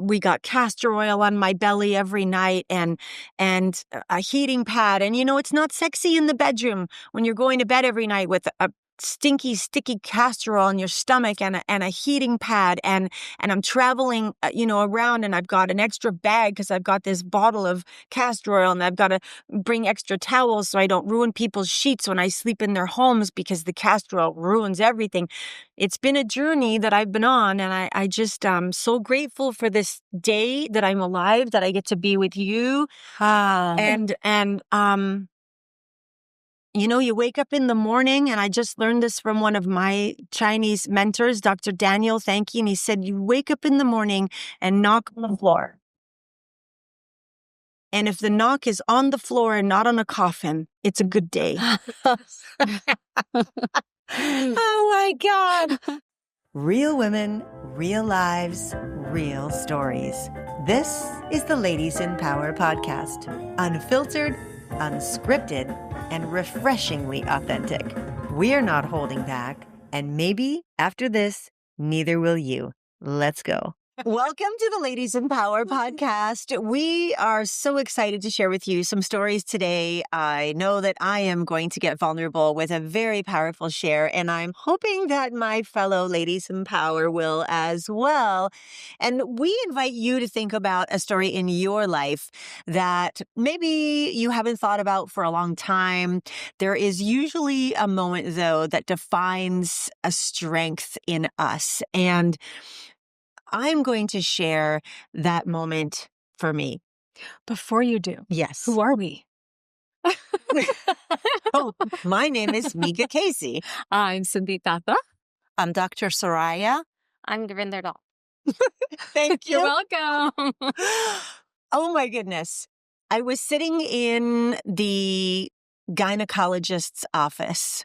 we got castor oil on my belly every night and a heating pad. And, it's not sexy in the bedroom when you're going to bed every night with a stinky, sticky castor oil in your stomach and a heating pad. And I'm traveling, around, and I've got an extra bag because I've got this bottle of castor oil, and I've got to bring extra towels so I don't ruin people's sheets when I sleep in their homes because the castor oil ruins everything. It's been a journey that I've been on, and I just so grateful for this day that I'm alive, that I get to be with you. And you wake up in the morning, and I just learned this from one of my Chinese mentors, Dr. Daniel, thank you. And he said, you wake up in the morning and knock on the floor. And if the knock is on the floor and not on a coffin, it's a good day. Oh my God. Real women, real lives, real stories. This is the Ladies in Power podcast. Unfiltered, unscripted, and refreshingly authentic. We're not holding back, and maybe after this, neither will you. Let's go. Welcome to the Ladies in Power podcast. We are so excited to share with you some stories today. I know that I am going to get vulnerable with a very powerful share, and I'm hoping that my fellow Ladies in Power will as well. And we invite you to think about a story in your life that maybe you haven't thought about for a long time. There is usually a moment, though, that defines a strength in us. And I'm going to share that moment for me. Before you do, Yes. who are we? Oh, my name is Meeka Caissie. I'm Sandeep Bhatha. I'm Dr. Soraya. I'm Gurvinder Dhol. Thank you. You're welcome. Oh my goodness. I was sitting in the gynecologist's office,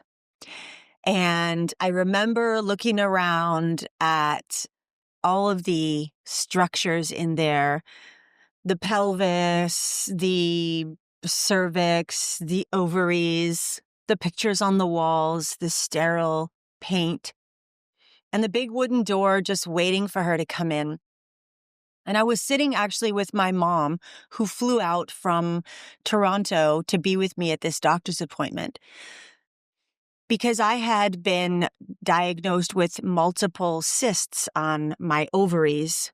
and I remember looking around at all of the structures in there, the pelvis, the cervix, the ovaries, the pictures on the walls, the sterile paint, and the big wooden door just waiting for her to come in. And I was sitting actually with my mom, who flew out from Toronto to be with me at this doctor's appointment, because I had been diagnosed with multiple cysts on my ovaries.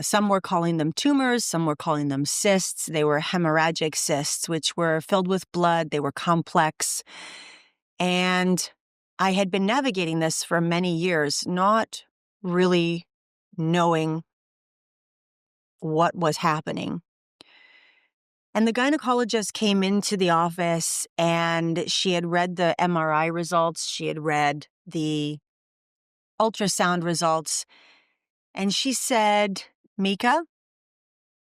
Some were calling them tumors, some were calling them cysts. They were hemorrhagic cysts, which were filled with blood. They were complex. And I had been navigating this for many years, not really knowing what was happening. And the gynecologist came into the office, and she had read the MRI results. She had read the ultrasound results. And she said, Meeka,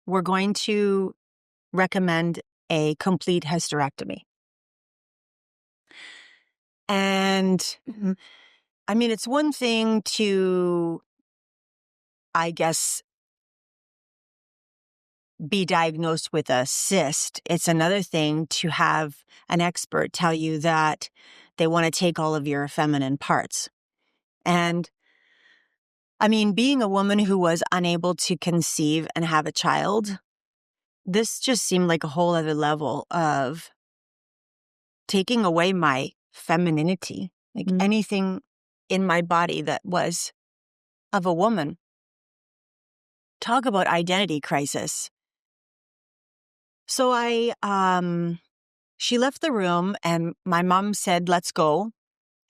we're going to recommend a complete hysterectomy. And I mean, it's one thing to, I guess, be diagnosed with a cyst. It's another thing to have an expert tell you that they want to take all of your feminine parts. And I mean, being a woman who was unable to conceive and have a child, this just seemed like a whole other level of taking away my femininity, like anything in my body that was of a woman. Talk about identity crisis. So she left the room, and my mom said, let's go.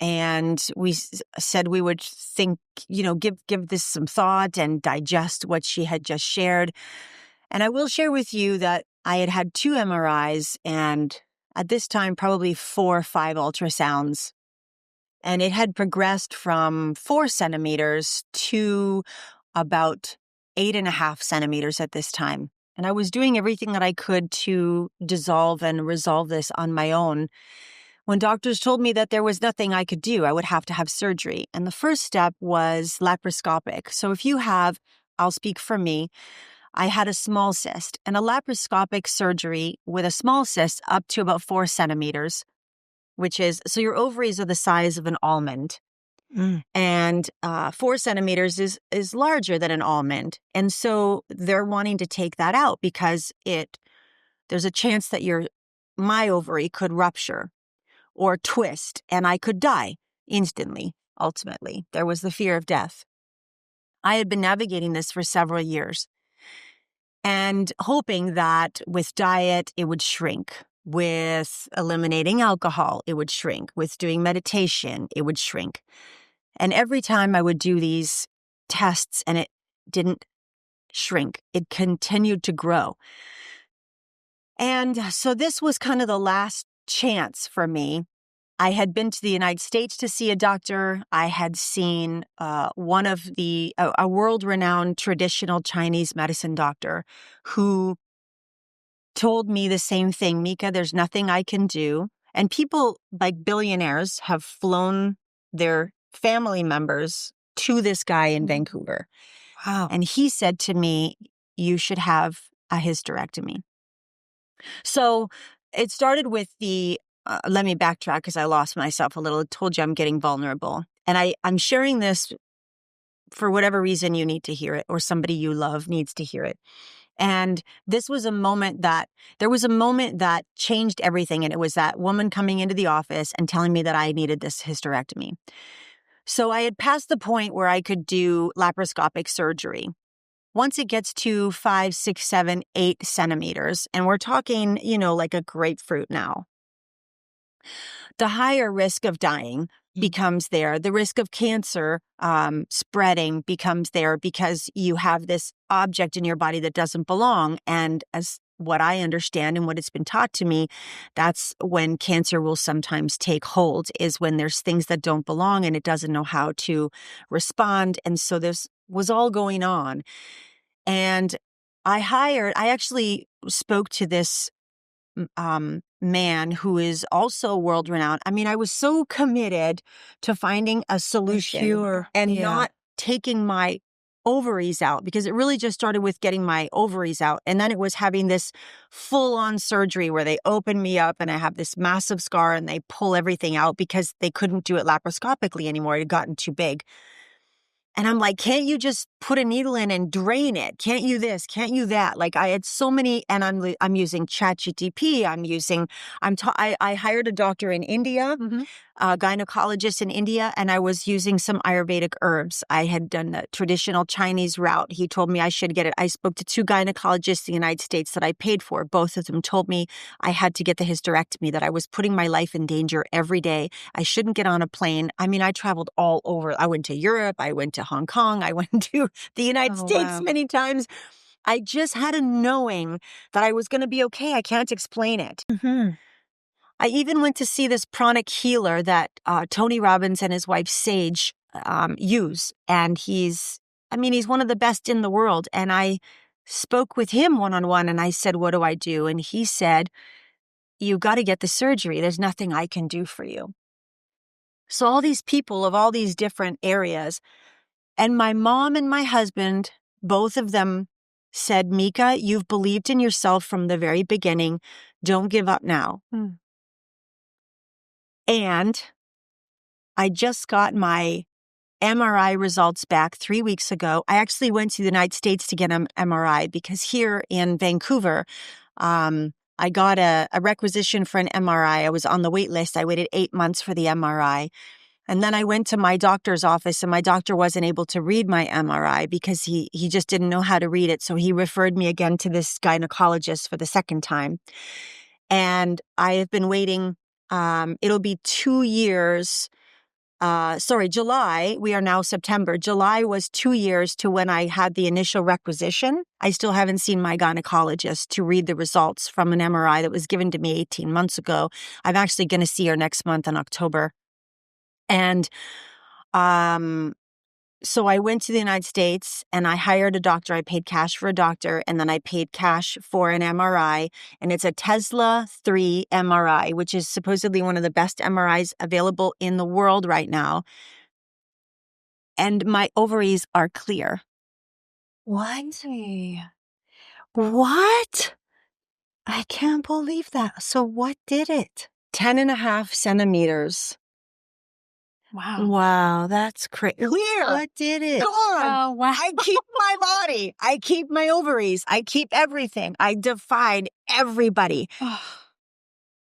And we said we would think, give this some thought and digest what she had just shared. And I will share with you that I had had 2 MRIs and at this time, probably 4 or 5 ultrasounds. And it had progressed from 4 centimeters to about 8.5 centimeters at this time. And I was doing everything that I could to dissolve and resolve this on my own, when doctors told me that there was nothing I could do. I would have to have surgery. And the first step was laparoscopic. So if you have, I'll speak for me, I had a small cyst, and a laparoscopic surgery with a small cyst up to about 4 centimeters, which is, so your ovaries are the size of an almond. And 4 centimeters is larger than an almond. And so they're wanting to take that out because there's a chance that my ovary could rupture or twist and I could die instantly, ultimately. There was the fear of death. I had been navigating this for several years and hoping that with diet, it would shrink. With eliminating alcohol, it would shrink. With doing meditation, it would shrink. And every time I would do these tests and it didn't shrink, it continued to grow. And so this was kind of the last chance for me. I had been to the United States to see a doctor. I had seen a world-renowned traditional Chinese medicine doctor who told me the same thing. Meeka, there's nothing I can do. And people like billionaires have flown their family members to this guy in Vancouver. Wow. And he said to me, you should have a hysterectomy. So it started with let me backtrack because I lost myself a little. I told you I'm getting vulnerable. And I'm sharing this for whatever reason you need to hear it or somebody you love needs to hear it. And there was a moment that changed everything. And it was that woman coming into the office and telling me that I needed this hysterectomy. So I had passed the point where I could do laparoscopic surgery. Once it gets to 5, 6, 7, 8 centimeters, and we're talking, like a grapefruit now, the higher risk of dying becomes there. The risk of cancer spreading becomes there because you have this object in your body that doesn't belong. And as what I understand and what it's been taught to me, that's when cancer will sometimes take hold, is when there's things that don't belong and it doesn't know how to respond. And so this was all going on. And I actually spoke to this man who is also world-renowned. I mean, I was so committed to finding a solution and not taking my ovaries out, because it really just started with getting my ovaries out. And then it was having this full-on surgery where they open me up and I have this massive scar and they pull everything out because they couldn't do it laparoscopically anymore. It had gotten too big. And I'm like, can't you just put a needle in and drain it? Can't you this? Can't you that? Like I had so many, and I'm using ChatGPT. I hired a doctor in India, a gynecologist in India, and I was using some Ayurvedic herbs. I had done the traditional Chinese route. He told me I should get it. I spoke to 2 gynecologists in the United States that I paid for. Both of them told me I had to get the hysterectomy, that I was putting my life in danger every day. I shouldn't get on a plane. I mean, I traveled all over. I went to Europe. I went to Hong Kong. I went to the United States many times. I just had a knowing that I was going to be okay. I can't explain it. I even went to see this pranic healer that Tony Robbins and his wife Sage use. And he's one of the best in the world. And I spoke with him one-on-one and I said, what do I do? And he said, you got to get the surgery. There's nothing I can do for you. So all these people of all these different areas, and my mom and my husband, both of them said, Meeka, you've believed in yourself from the very beginning. Don't give up now. And I just got my MRI results back 3 weeks ago. I actually went to the United States to get an MRI because here in Vancouver, I got a requisition for an MRI. I was on the wait list. I waited 8 months for the MRI. And then I went to my doctor's office and my doctor wasn't able to read my MRI because he just didn't know how to read it. So he referred me again to this gynecologist for the second time. And I have been waiting. It'll be 2 years. July. We are now September. July was 2 years to when I had the initial requisition. I still haven't seen my gynecologist to read the results from an MRI that was given to me 18 months ago. I'm actually going to see her next month in October. And so I went to the United States and I hired a doctor. I paid cash for a doctor and then I paid cash for an MRI. And it's a Tesla 3 MRI, which is supposedly one of the best MRIs available in the world right now. And my ovaries are clear. What? What? I can't believe that. So what did it? 10.5 centimeters Wow. Wow, that's crazy. Clear. What did it? Gone. Oh, wow. I keep my body. I keep my ovaries. I keep everything. I defied everybody.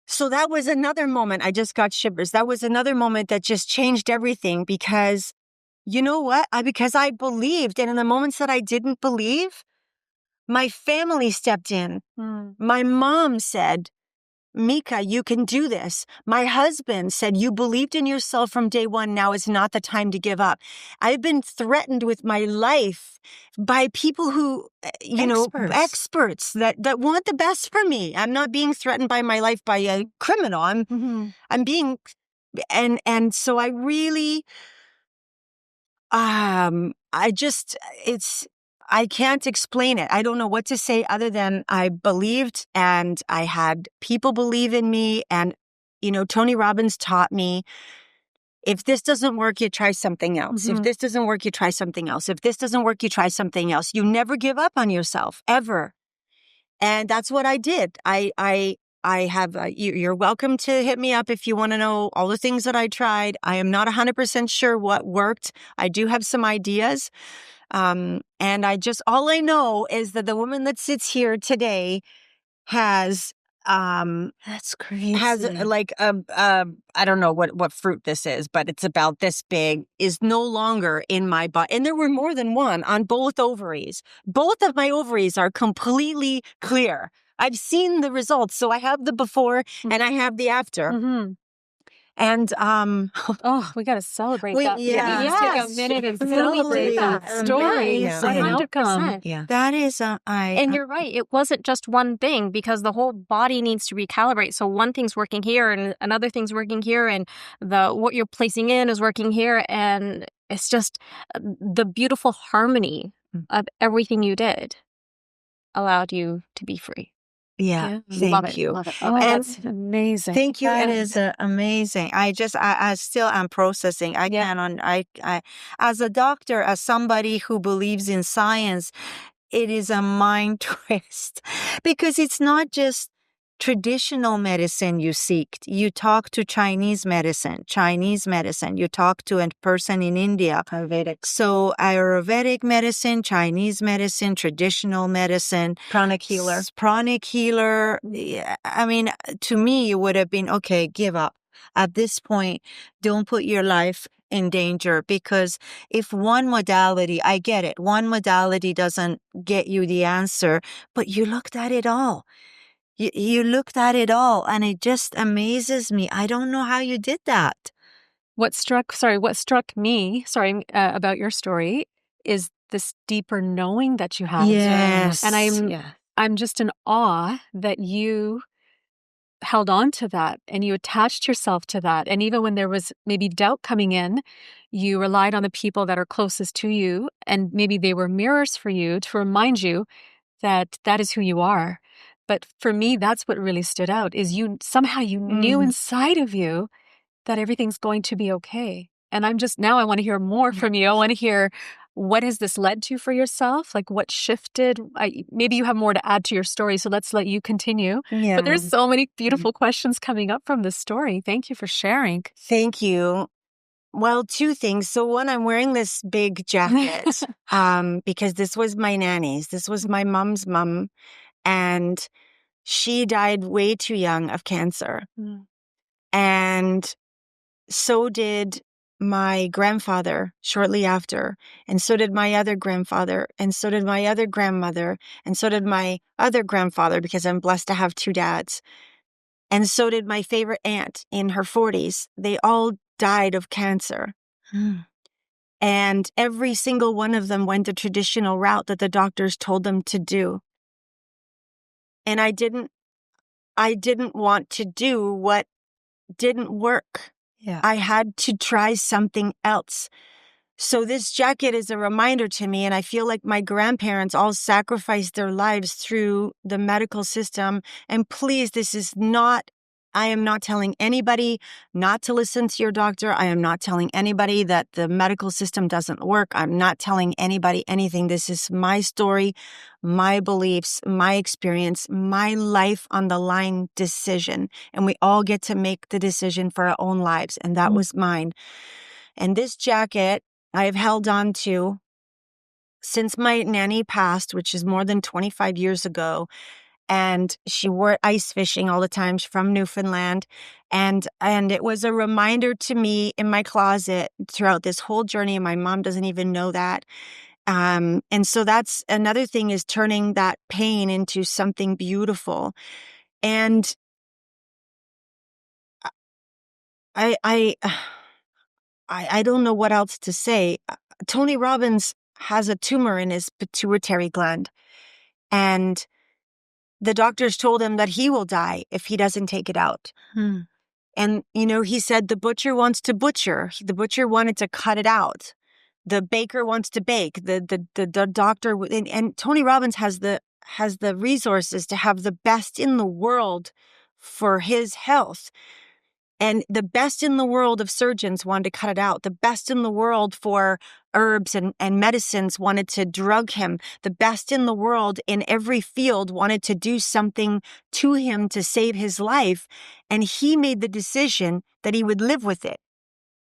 So that was another moment. I just got shivers. That was another moment that just changed everything because you know what? Because I believed. And in the moments that I didn't believe, my family stepped in. My mom said, Meeka, you can do this. My husband said, you believed in yourself from day one. Now is not the time to give up. I've been threatened with my life by people who, experts that want the best for me. I'm not being threatened by my life by a criminal. I'm being, and so I really, I can't explain it. I don't know what to say other than I believed and I had people believe in me. And, Tony Robbins taught me, if this doesn't work, you try something else. If this doesn't work, you try something else. If this doesn't work, you try something else. You never give up on yourself, ever. And that's what I did. I have, you're welcome to hit me up if you want to know all the things that I tried. I am not 100% sure what worked. I do have some ideas. And all I know is that the woman that sits here today has, That's crazy. has like I don't know what fruit this is, but it's about this big, is no longer in my body. And there were more than one on both ovaries. Both of my ovaries are completely clear. I've seen the results. So I have the before and I have the after. And we got to celebrate that. Yeah. Let's take a minute and celebrate that story. Yeah. What an 100%. outcome. Yeah. That is, And you're right. It wasn't just one thing because the whole body needs to recalibrate. So one thing's working here and another thing's working here and what you're placing in is working here. And it's just the beautiful harmony of everything you did allowed you to be free. yeah, Love thank it. you. Love it. Oh, And that's amazing. thank you. That And is amazing. I still am processing. I as a doctor, as somebody who believes in science, it is a mind twist because it's not just traditional medicine you seek. You talk to Chinese medicine, you talk to a person in India. Ayurvedic. So Ayurvedic medicine, Chinese medicine, traditional medicine. Pranic healer. Pranic healer. Yeah, I mean, to me, it would have been, okay, give up. At this point, don't put your life in danger because if one modality, I get it, one modality doesn't get you the answer, but you looked at it all. You looked at it all and it just amazes me. I don't know how you did that. What struck me, about your story is this deeper knowing that you have. Yes. And I'm just in awe that you held on to that and you attached yourself to that. And even when there was maybe doubt coming in, you relied on the people that are closest to you. And maybe they were mirrors for you to remind you that that is who you are. But for me, that's what really stood out is you knew inside of you that everything's going to be okay. And now I want to hear more from you. I want to hear, what has this led to for yourself? Like what shifted? Maybe you have more to add to your story, so let's let you continue. Yeah. But there's so many beautiful questions coming up from this story. Thank you for sharing. Thank you. Well, two things. So one, I'm wearing this big jacket because this was my nanny's. This was my mom's mom. And she died way too young of cancer. And so did my grandfather shortly after. And so did my other grandfather. And so did my other grandmother. And so did my other grandfather because I'm blessed to have two dads. And so did my favorite aunt in her 40s. They all died of cancer. And every single one of them went the traditional route that the doctors told them to do. And I didn't want to do what didn't work. Yeah. I had to try something else. So this jacket is a reminder to me, and I feel like my grandparents all sacrificed their lives through the medical system. And please, I am not telling anybody not to listen to your doctor. I am not telling anybody that the medical system doesn't work. I'm not telling anybody anything. This is my story, my beliefs, my experience, my life on the line decision. And we all get to make the decision for our own lives. And that was mine. And this jacket I've held on to since my nanny passed, which is more than 25 years ago. And she wore it ice fishing all the time. She's from Newfoundland. And it was a reminder to me in my closet throughout this whole journey. And my mom doesn't even know that. And so that's another thing, is turning that pain into something beautiful. And I don't know what else to say. Tony Robbins has a tumor in his pituitary gland, and the doctors told him that he will die if he doesn't take it out. And, he said the butcher wants to butcher. The butcher wanted to cut it out. The baker wants to bake. The doctor, and Tony Robbins has the resources to have the best in the world for his health. And the best in the world of surgeons wanted to cut it out. The best in the world for herbs and medicines wanted to drug him. The best in the world in every field wanted to do something to him to save his life. And he made the decision that he would live with it.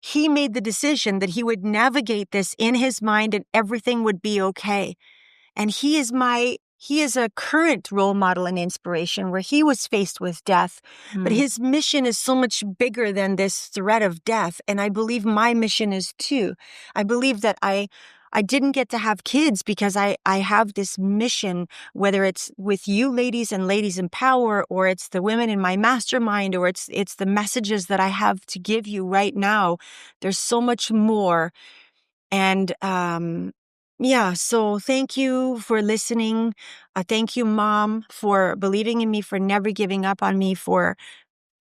He made the decision that he would navigate this in his mind and everything would be okay. And he is a current role model and inspiration, where he was faced with death, but his mission is so much bigger than this threat of death. And I believe my mission is too. I believe that I didn't get to have kids because I have this mission, whether it's with you ladies and Ladies in Power, or it's the women in my mastermind, or it's the messages that I have to give you right now. There's so much more. And, so thank you for listening. Thank you, Mom, for believing in me, for never giving up on me.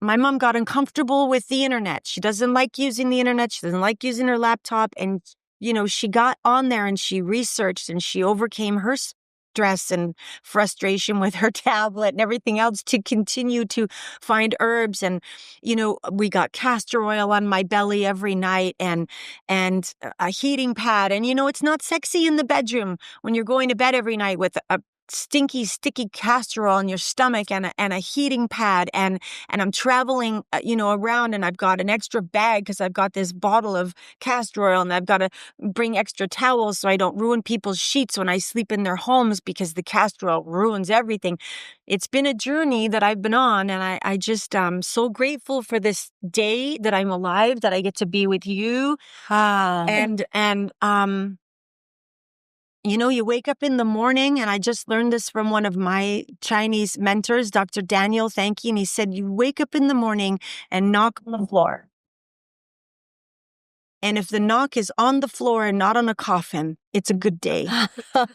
My mom got uncomfortable with the internet. She doesn't like using the internet. She doesn't like using her laptop. And, she got on there and she researched and she overcame her stress and frustration with her tablet and everything else to continue to find herbs. And, we got castor oil on my belly every night and a heating pad. And, it's not sexy in the bedroom when you're going to bed every night with a stinky, sticky castor oil in your stomach and a heating pad. And I'm traveling, around, and I've got an extra bag because I've got this bottle of castor oil, and I've got to bring extra towels so I don't ruin people's sheets when I sleep in their homes, because the castor oil ruins everything. It's been a journey that I've been on, and I just so grateful for this day that I'm alive, that I get to be with you. You wake up in the morning, and I just learned this from one of my Chinese mentors, Dr. Daniel Thanky, and he said, you wake up in the morning and knock on the floor. And if the knock is on the floor and not on a coffin, it's a good day. Oh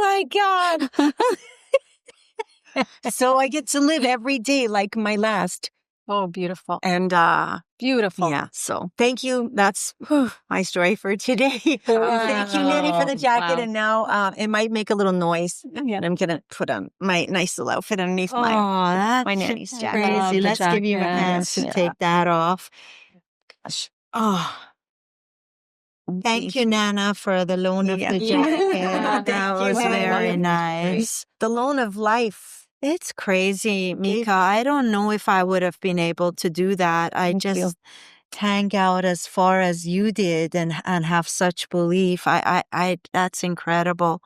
my God. So I get to live every day like my last. Oh, beautiful. And beautiful. Yeah. So thank you. That's my story for today. Thank you, Nanny, for the jacket. Wow. And now it might make a little noise. Yeah. And I'm going to put on my nice little outfit underneath my nanny's jacket. Crazy. Let's give you a hand to take that off. Gosh. Oh. Thank you, Nana, for the loan of the jacket. That was very nice. The loan of life. It's crazy, Meeka. I don't know if I would have been able to do that. I just hang out as far as you did and have such belief. I that's incredible.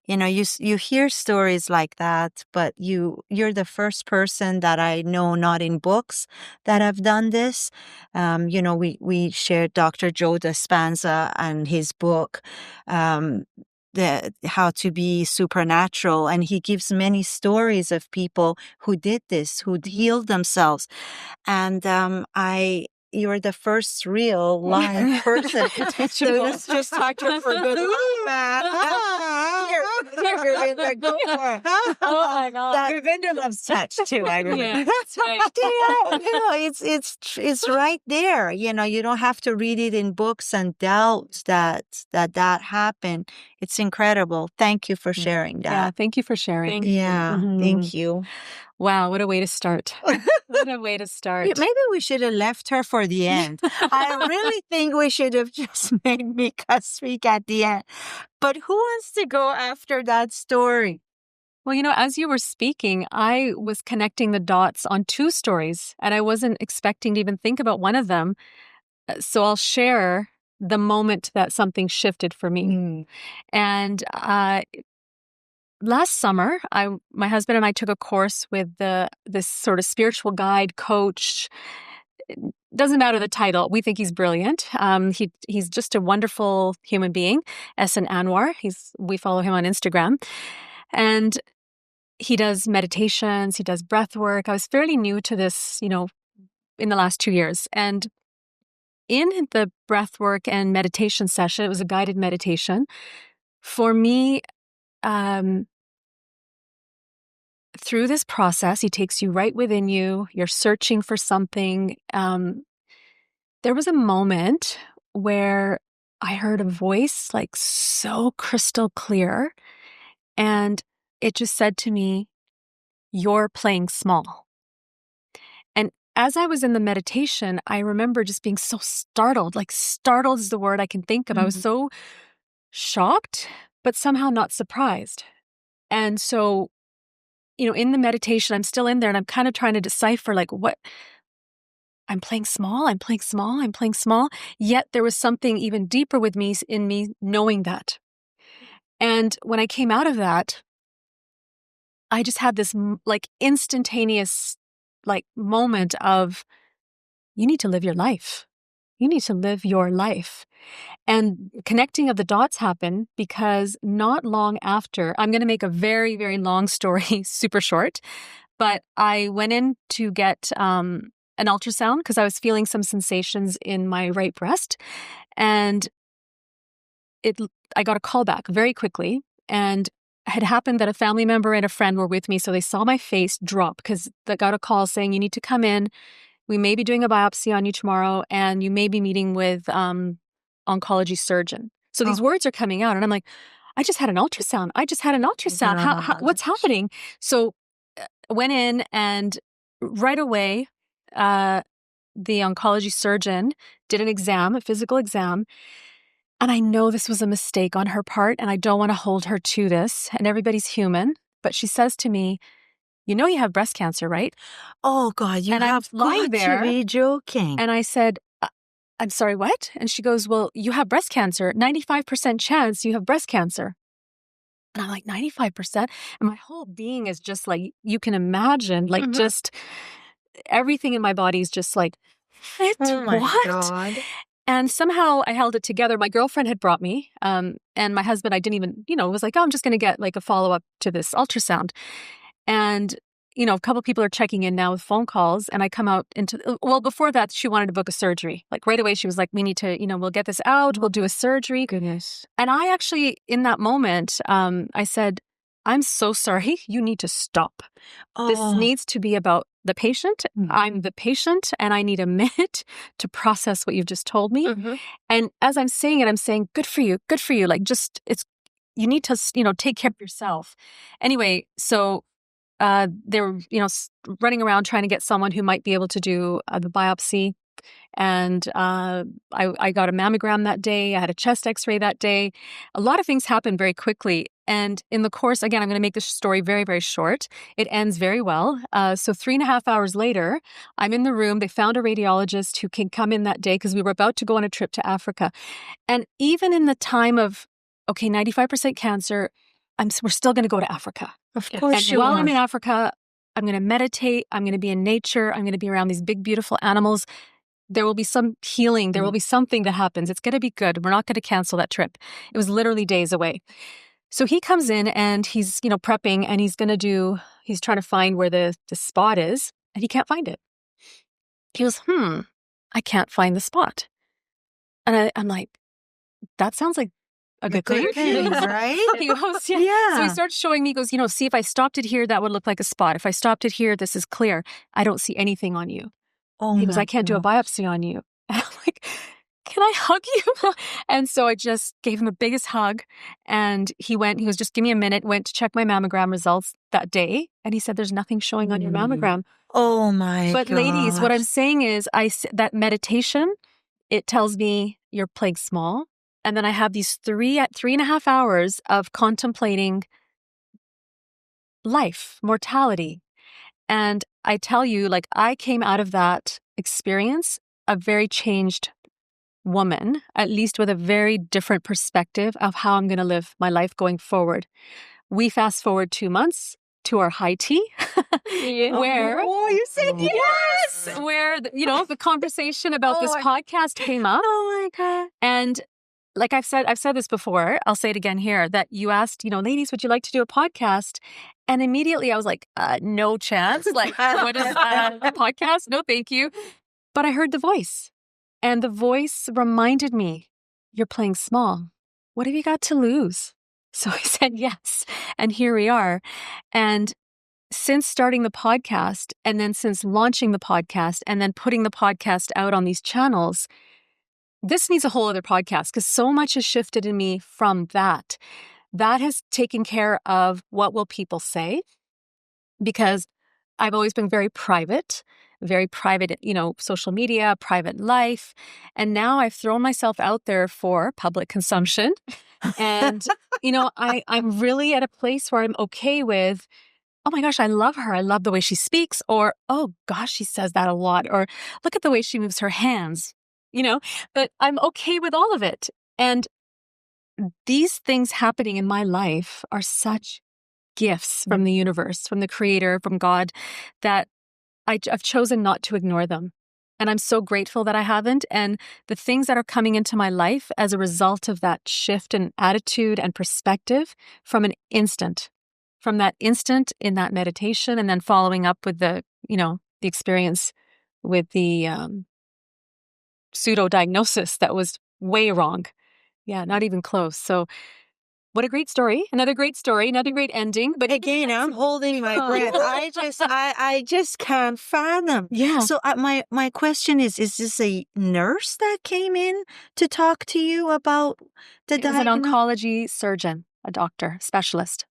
You hear stories like that, but you're the first person that I know, not in books, that have done this. We shared Dr. Joe Dispenza and his book, How to Be Supernatural, and he gives many stories of people who did this, who healed themselves. And you're the first real live person. So let's just talk to her for a good Oh my God. Gurvinder loves touch too. I remember. Yeah, that's right. It's right there. You don't have to read it in books and doubt that happened. It's incredible. Thank you for sharing that. Yeah, thank you for sharing. Thank you. Wow, what a way to start. What a way to start. Maybe we should have left her for the end. I really think we should have just made Meeka speak at the end. But who wants to go after that story? Well, as you were speaking, I was connecting the dots on 2 stories, and I wasn't expecting to even think about one of them. So I'll share the moment that something shifted for me. And last summer, my husband and I took a course with this sort of spiritual guide coach. It doesn't matter the title. We think he's brilliant. He's just a wonderful human being. Ehsan Anwar. We follow him on Instagram, and he does meditations. He does breath work. I was fairly new to this, in the last 2 years, and in the breath work and meditation session, it was a guided meditation. For me, through this process, he takes you right within you. You're searching for something. There was a moment where I heard a voice like so crystal clear, and it just said to me, "You're playing small." And as I was in the meditation, I remember just being so startled. Like, startled is the word I can think of. I was so shocked, but somehow not surprised. And so, in the meditation, I'm still in there and I'm kind of trying to decipher like what I'm playing small, I'm playing small, I'm playing small. Yet there was something even deeper with me in me knowing that. And when I came out of that, I just had this like instantaneous like moment of, you need to live your life. You need to live your life. And connecting of the dots happened because not long after, I'm going to make a very, very long story super short, but I went in to get an ultrasound because I was feeling some sensations in my right breast. And I got a call back very quickly, and it had happened that a family member and a friend were with me. So they saw my face drop because they got a call saying, you need to come in. We may be doing a biopsy on you tomorrow, and you may be meeting with oncology surgeon. So these words are coming out, and I'm like, I just had an ultrasound. I just had an ultrasound. What's happening? So went in, and right away, the oncology surgeon did an exam, a physical exam. And I know this was a mistake on her part, and I don't want to hold her to this. And everybody's human. But she says to me, you have breast cancer, right? Oh, God, you have got to be joking. And I said, I'm sorry, what? And she goes, well, you have breast cancer. 95% chance you have breast cancer. And I'm like, 95%? And my whole being is just like, you can imagine, like just everything in my body is just like, oh my what? God. And somehow I held it together. My girlfriend had brought me, and my husband, I didn't even, was like, oh, I'm just going to get like a follow-up to this ultrasound. And, a couple of people are checking in now with phone calls, and I come out before that, she wanted to book a surgery. Like right away, she was like, we need to, we'll get this out. We'll do a surgery. Goodness. And I actually, in that moment, I said, I'm so sorry. You need to stop. This needs to be about the patient. I'm the patient, and I need a minute to process what you've just told me. And as I'm saying it, I'm saying, good for you. Good for you. Like you need to, take care of yourself. Anyway, so they were, running around trying to get someone who might be able to do the biopsy. And I got a mammogram that day. I had a chest x-ray that day. A lot of things happened very quickly. And in the course, again, I'm going to make this story very, very short. It ends very well. So 3.5 hours later, I'm in the room. They found a radiologist who can come in that day because we were about to go on a trip to Africa. And even in the time of, 95% cancer, we're still going to go to Africa. Of course and while I'm in Africa, I'm going to meditate. I'm going to be in nature. I'm going to be around these big, beautiful animals. There will be some healing. There will be something that happens. It's going to be good. We're not going to cancel that trip. It was literally days away. So he comes in and he's, prepping, and he's trying to find where the spot is, and he can't find it. He goes, I can't find the spot. And I'm like, that sounds like a good thing. Right? He goes, yeah. So he starts showing me, he goes, see, if I stopped it here, that would look like a spot. If I stopped it here, this is clear. I don't see anything on you. He goes, I can't do a biopsy on you. And I'm like, can I hug you? And so I just gave him the biggest hug, and he was just, give me a minute, went to check my mammogram results that day. And he said, there's nothing showing on your mammogram. Oh my But gosh. ladies, what I'm saying is that meditation, it tells me you're playing small. And then I have these 3.5 hours of contemplating life, mortality. And I tell you, like, I came out of that experience a very changed woman, at least with a very different perspective of how I'm going to live my life going forward. We fast forward 2 months to our high tea, where you said yes. where the conversation about this podcast came up. Oh my God. And like I've said this before, I'll say it again here, that you asked, ladies, would you like to do a podcast? And immediately I was like, no chance. Like, what is a podcast? No, thank you. But I heard the voice, and the voice reminded me, you're playing small. What have you got to lose? So I said yes. And here we are. And since starting the podcast, and then since launching the podcast, and then putting the podcast out on these channels, this needs a whole other podcast, because so much has shifted in me from that. That has taken care of what will people say, because I've always been very private, social media, private life. And now I've thrown myself out there for public consumption. And, I'm really at a place where I'm okay with, oh my gosh, I love her. I love the way she speaks. Or, oh gosh, she says that a lot. Or look at the way she moves her hands, but I'm okay with all of it. And these things happening in my life are such gifts from the universe, from the creator, from God, that I've chosen not to ignore them. And I'm so grateful that I haven't. And the things that are coming into my life as a result of that shift in attitude and perspective from that instant in that meditation, and then following up with the experience with the pseudo diagnosis that was way wrong. Yeah, not even close. So what a great story. Another great story, another great ending. But again, I'm holding my breath. I just can't fathom. Yeah. So my question is this a nurse that came in to talk to you about the It was an oncology surgeon, a doctor, specialist.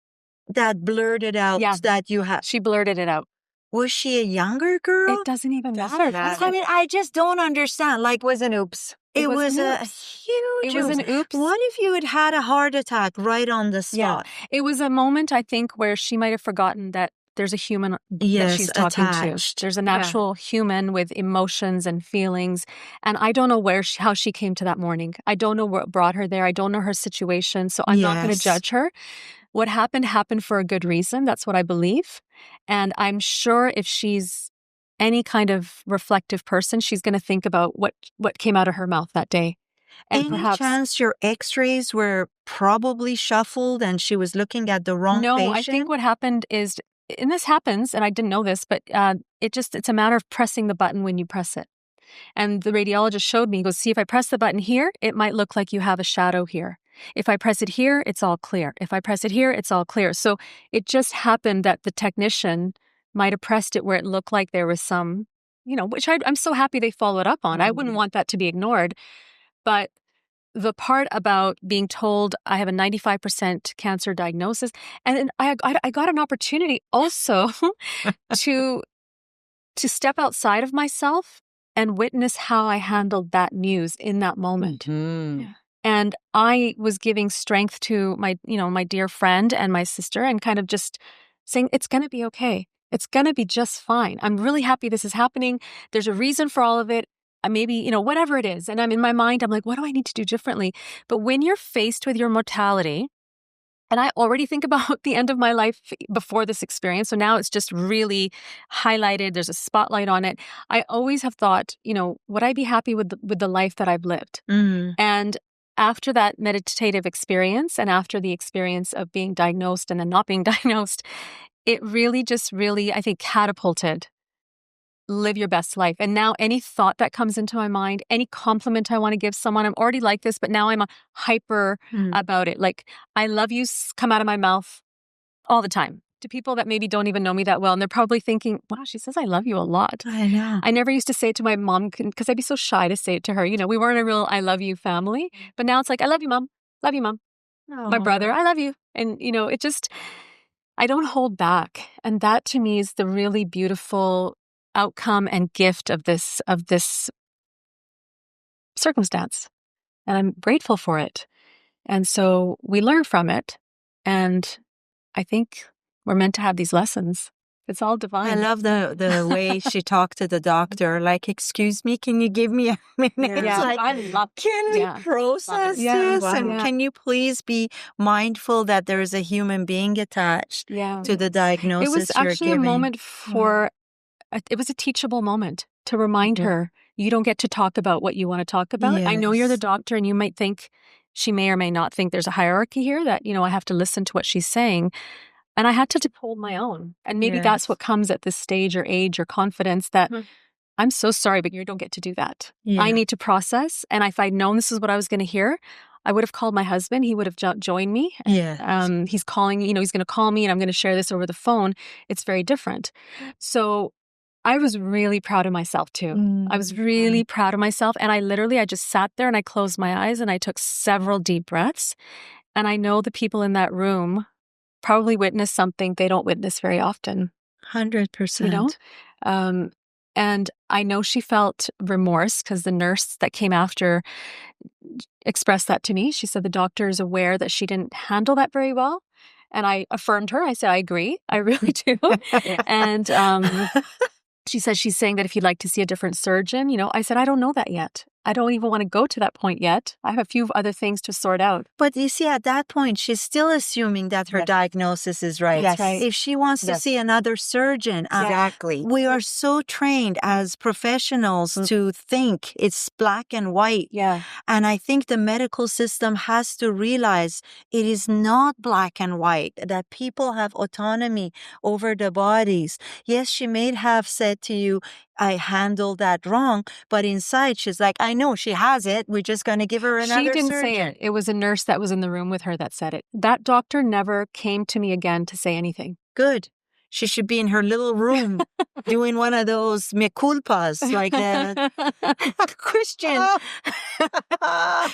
That blurted out that you had. She blurted it out. Was she a younger girl? It doesn't even matter. I mean, I just don't understand. Like, was an oops. It was a huge. It was an oops. What if you had a heart attack right on the spot? Yeah. It was a moment, I think, where she might have forgotten that there's a human that she's talking attached. to. There's an actual human with emotions and feelings. And I don't know how she came to that morning. I don't know what brought her there. I don't know her situation. So I'm not going to judge her. What happened for a good reason. That's what I believe. And I'm sure if she's any kind of reflective person, she's going to think about what came out of her mouth that day. And any chance your x-rays were probably shuffled and she was looking at the wrong patient? No, I think what happened is, and this happens, and I didn't know this, but it's a matter of pressing the button when you press it. And the radiologist showed me, he goes, see, if I press the button here, it might look like you have a shadow here. If I press it here, it's all clear. If I press it here, it's all clear. So it just happened that the technician might have pressed it where it looked like there was some, which I'm so happy they followed up on. I wouldn't want that to be ignored. But the part about being told I have a 95% cancer diagnosis, and then I got an opportunity also to step outside of myself and witness how I handled that news in that moment. Mm-hmm. Yeah. And I was giving strength to my dear friend and my sister, and kind of just saying, it's going to be okay. It's going to be just fine. I'm really happy this is happening. There's a reason for all of it. Maybe, whatever it is. And I'm in my mind, I'm like, what do I need to do differently? But when you're faced with your mortality, and I already think about the end of my life before this experience, so now it's just really highlighted. There's a spotlight on it. I always have thought, would I be happy with the life that I've lived? Mm. And after that meditative experience, and after the experience of being diagnosed and then not being diagnosed, it really I think, catapulted live your best life. And now any thought that comes into my mind, any compliment I want to give someone, I'm already like this, but now I'm hyper about it. Like, I love you come out of my mouth all the time to people that maybe don't even know me that well. And they're probably thinking, wow, she says I love you a lot. I know. I never used to say it to my mom because I'd be so shy to say it to her. We weren't a real I love you family. But now it's like, I love you, Mom. Love you, Mom. Oh. My brother, I love you. And, it just, I don't hold back. And that to me is the really beautiful outcome and gift of this circumstance. And I'm grateful for it. And so we learn from it. And I think We're meant to have these lessons. It's all divine. I love the way she talked to the doctor. Like, excuse me, can you give me a minute? Yeah. It's like, I love can we process Yeah. this? Wow. And can you please be mindful that there is a human being attached to the diagnosis It was you're actually a giving? moment it was a teachable moment to remind her, you don't get to talk about what you want to talk about. I know you're the Yes. doctor and you might think, she may or may not think there's a hierarchy here that, I have to listen to what she's saying. And I had to hold my own. And maybe that's what comes at this stage or age or confidence that I'm so sorry, but you don't get to do that. Yeah. I need to process. And if I'd known this is what I was going to hear, I would have called my husband. He would have joined me. Yes. He's calling, he's going to call me and I'm going to share this over the phone. It's very different. So I was really proud of myself too. I was really proud of myself. And I just sat there and I closed my eyes and I took several deep breaths. And I know the people in that room probably witnessed something they don't witness very often. 100%. And I know she felt remorse because the nurse that came after expressed that to me. She said the doctor is aware that she didn't handle that very well. And I affirmed her. I said, I agree. I really do. And she says she's saying that if you'd like to see a different surgeon, I said, I don't know that yet. I don't even want to go to that point yet. I have a few other things to sort out. But you see, at that point, she's still assuming that her diagnosis is right. Yes. Right. If she wants to see another surgeon, Exactly. we are so trained as professionals to think it's black and white. Yeah. And I think the medical system has to realize it is not black and white, that people have autonomy over their bodies. Yes, she may have said to you, I handled that wrong, but inside she's like, I know she has it. We're just going to give her another She didn't surgeon. say it. It was a nurse that was in the room with her that said it. That doctor never came to me again to say anything. Good. She should be in her little room doing one of those me culpas, like Christian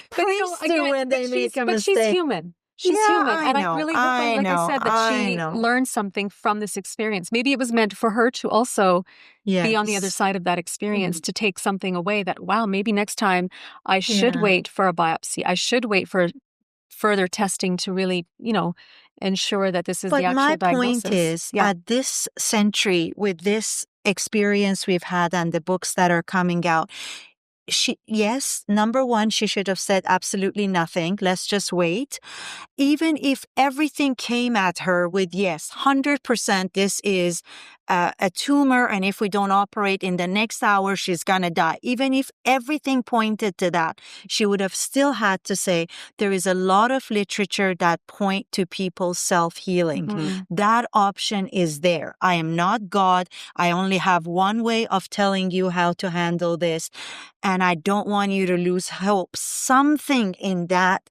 priests do when they make a but mistake. she's human. She's human. And I really hope, like I said, that she learned something from this experience. Maybe it was meant for her to also be on the other side of that experience, to take something away that, wow, maybe next time I should wait for a biopsy. I should wait for further testing to really, ensure that this is the actual diagnosis. But my point is, at this century, with this experience we've had and the books that are coming out, number one, she should have said absolutely nothing. Let's just wait. Even if everything came at her with, 100%, this is a tumor, and if we don't operate in the next hour, she's going to die. Even if everything pointed to that, she would have still had to say, there is a lot of literature that point to people's self-healing. That option is there. I am not God. I only have one way of telling you how to handle this. And I don't want you to lose hope. Something in that,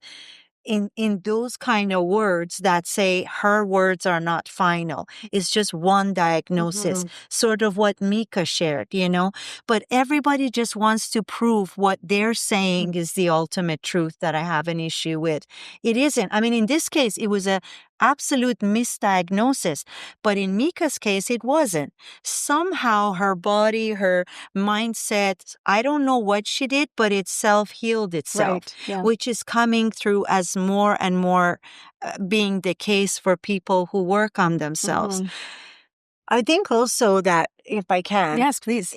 in those kind of words that say her words are not final. It's just one diagnosis, sort of what Meeka shared, But everybody just wants to prove what they're saying is the ultimate truth that I have an issue with. It isn't. I mean, in this case, it was a absolute misdiagnosis. But in Meeka's case, it wasn't. Somehow her body, her mindset, I don't know what she did, but it self-healed itself, which is coming through as more and more being the case for people who work on themselves. I think also that, if I can. Yes, please.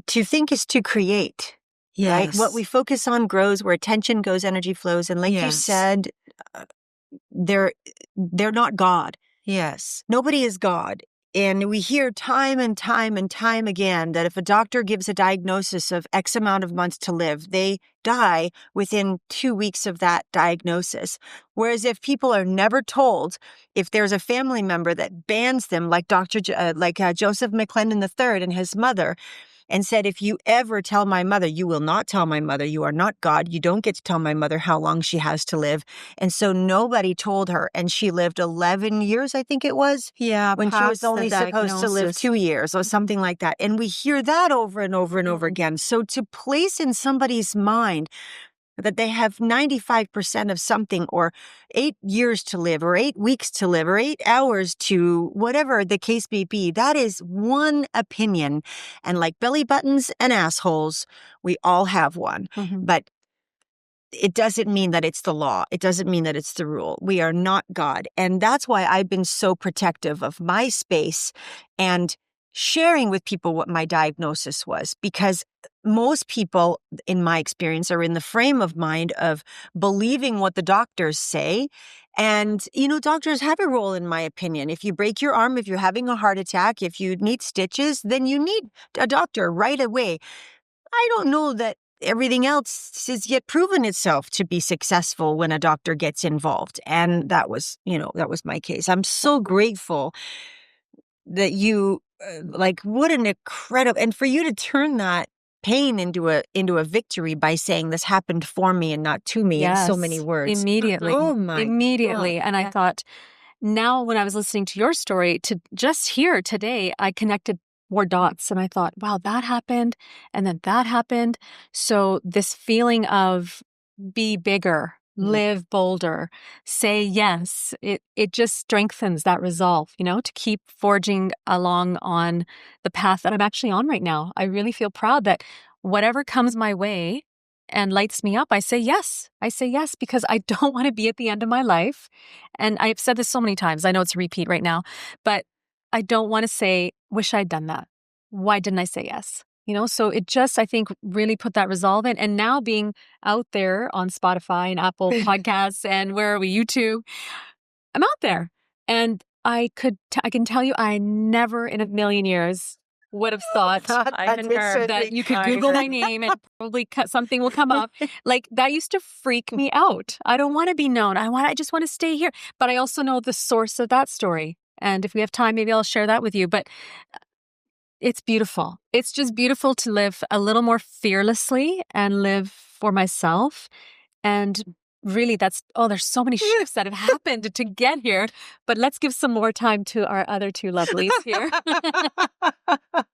To think is to create. Yes. Right? What we focus on grows, where attention goes, energy flows. And like you said, they're not God. Yes. Nobody is God. And we hear time and time and time again that if a doctor gives a diagnosis of X amount of months to live, they die within 2 weeks of that diagnosis. Whereas if people are never told, if there's a family member that bans them, like Joseph McClendon III and his mother, and said, if you ever tell my mother, you will not tell my mother, you are not God, you don't get to tell my mother how long she has to live. And so nobody told her, and she lived 11 years, I think it was. Yeah, when she was only supposed to live 2 years or something like that. And we hear that over and over and over again. So to place in somebody's mind that they have 95% of something, or 8 years to live, or 8 weeks to live, or 8 hours to whatever the case may be, that is one opinion. And like belly buttons and assholes, we all have one. But it doesn't mean that it's the law. It doesn't mean that it's the rule. We are not God. And that's why I've been so protective of my space and sharing with people what my diagnosis was, because most people, in my experience, are in the frame of mind of believing what the doctors say. And, doctors have a role, in my opinion. If you break your arm, if you're having a heart attack, if you need stitches, then you need a doctor right away. I don't know that everything else has yet proven itself to be successful when a doctor gets involved. And that was my case. I'm so grateful that you, what an incredible, and for you to turn that pain into a victory by saying this happened for me and not to me in so many words. Immediately. Oh my Immediately. God. And I thought, now when I was listening to your story, to just here today, I connected more dots and I thought, wow, that happened. And then that happened. So this feeling of be bigger, live bolder, say yes, it just strengthens that resolve, to keep forging along on the path that I'm actually on right now. I really feel proud that whatever comes my way and lights me up, I say yes. I say yes because I don't want to be at the end of my life. And I've said this so many times. I know it's a repeat right now, but I don't want to say, wish I'd done that. Why didn't I say yes? So it just, I think, really put that resolve in. And now being out there on Spotify and Apple Podcasts and where are we, YouTube, I'm out there. And I can tell you, I never in a million years would have thought that you could Google my name and probably something will come up. Like that used to freak me out. I don't want to be known. I just want to stay here. But I also know the source of that story. And if we have time, maybe I'll share that with you. But it's beautiful. It's just beautiful to live a little more fearlessly and live for myself. And really, there's so many shifts that have happened to get here. But let's give some more time to our other two lovelies here.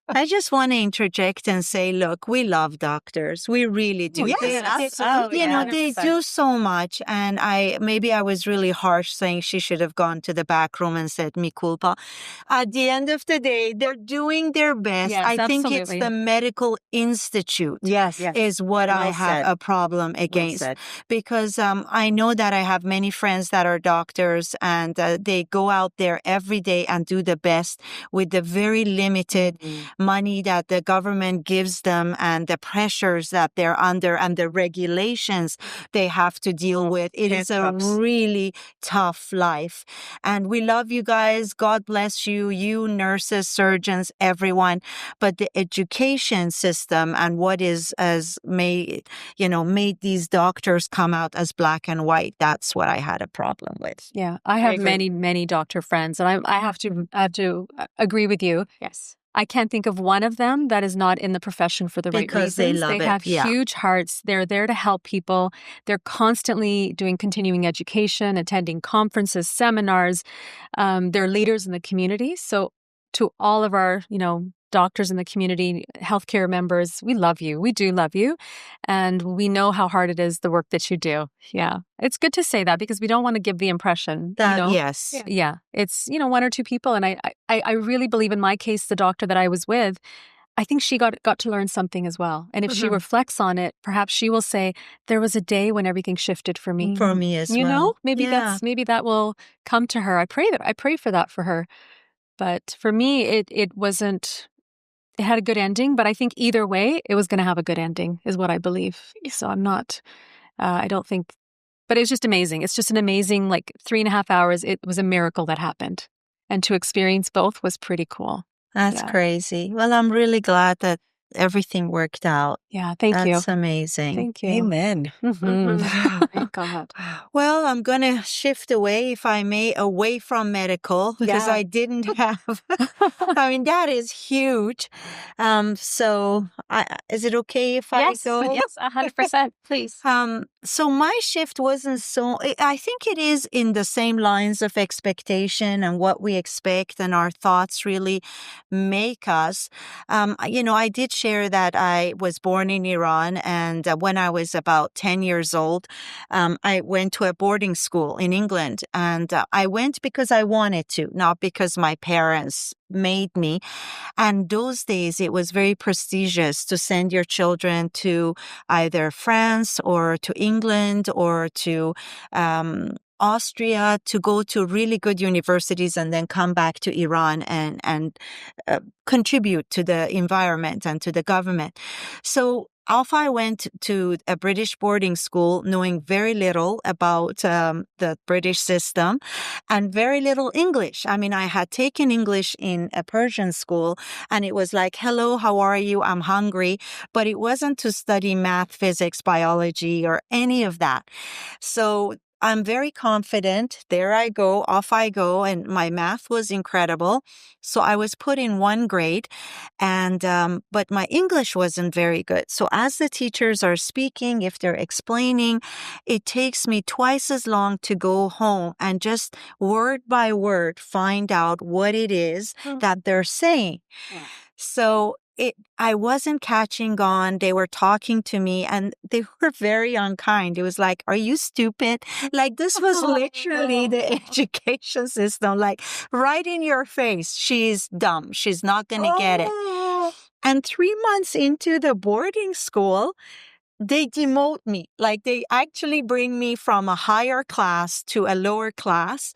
I just want to interject and say, look, we love doctors. We really do. Yes, they do so much. And maybe I was really harsh saying she should have gone to the back room and said, mi culpa. At the end of the day, they're doing their best. Yes, I think absolutely. it's the medical institute is what I have a problem against. Because I know that I have many friends that are doctors and they go out there every day and do the best with the very limited money that the government gives them and the pressures that they're under and the regulations they have to deal with. It is a really tough life. And we love you guys. God bless you, nurses, surgeons, everyone. But the education system and what has made these doctors come out as black and white, that's what I had a problem with. Yeah, I have many, many doctor friends, and I have to agree with you. Yes. I can't think of one of them that is not in the profession for the right reasons. Because they love it. They have huge hearts. They're there to help people. They're constantly doing continuing education, attending conferences, seminars. They're leaders in the community. So to all of our, doctors in the community, healthcare members, we love you. We do love you. And we know how hard it is, the work that you do. Yeah. It's good to say that because we don't want to give the impression that, yes. Yeah. It's, one or two people. And I really believe in my case, the doctor that I was with, I think she got to learn something as well. And if she reflects on it, perhaps she will say, there was a day when everything shifted for me. For me as well. Maybe that will come to her. I pray for that for her. But for me, it wasn't. It had a good ending, but I think either way, it was going to have a good ending, is what I believe. So I'm not. I don't think. But it's just amazing. It's just an amazing 3.5 hours. It was a miracle that happened, and to experience both was pretty cool. That's crazy. Well, I'm really glad that everything worked out. Yeah, thank you. That's amazing. Thank you. Amen. Thank God. Well, I'm going to shift away, if I may, away from medical because I didn't have, that is huge. So is it okay if I go? Yes, 100%, please. So my shift wasn't I think it is in the same lines of expectation and what we expect and our thoughts really make us. I did share that I was born in Iran, and when I was about 10 years old, I went to a boarding school in England, and I went because I wanted to, not because my parents made me. And those days, it was very prestigious to send your children to either France or to England or to Austria to go to really good universities and then come back to Iran and contribute to the environment and to the government. So off I went to a British boarding school, knowing very little about the British system and very little English. I mean, I had taken English in a Persian school, and it was like, hello, how are you? I'm hungry. But it wasn't to study math, physics, biology, or any of that. So I'm very confident. There I go, off I go. And my math was incredible. So I was put in one grade, and but my English wasn't very good. So as the teachers are speaking, if they're explaining, it takes me twice as long to go home and just word by word find out what it is that they're saying. So I wasn't catching on. They were talking to me and they were very unkind. It was like, are you stupid? Like, this was literally the education system, like right in your face. She's dumb. She's not going to get it. And 3 months into the boarding school, they demote me. Like, they actually bring me from a higher class to a lower class.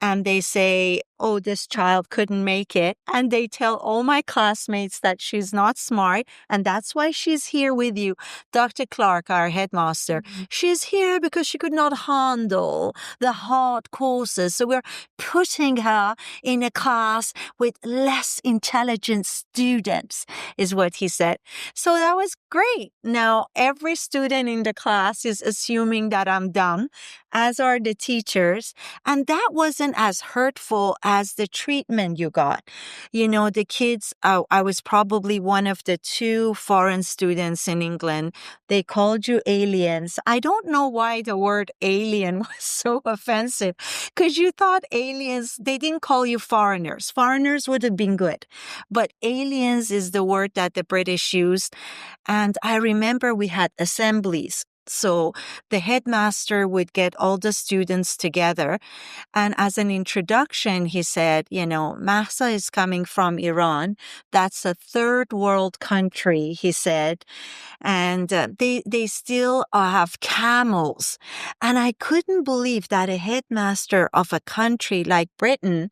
And they say, oh, this child couldn't make it. And they tell all my classmates that she's not smart. And that's why she's here with you. Dr. Clark, our headmaster, she's here because she could not handle the hard courses. So we're putting her in a class with less intelligent students, is what he said. So that was great. Now, every student in the class is assuming that I'm dumb, as are the teachers. And that wasn't as hurtful as the treatment you got. You know, the kids, I was probably one of the 2 foreign students in England. They called you aliens. I don't know why the word alien was so offensive, because you thought aliens, they didn't call you foreigners. Foreigners would have been good. But aliens is the word that the British used. And I remember we had assemblies. So the headmaster would get all the students together. And as an introduction, he said, you know, Mahsa is coming from Iran. That's a third world country, he said. And they still have camels. And I couldn't believe that a headmaster of a country like Britain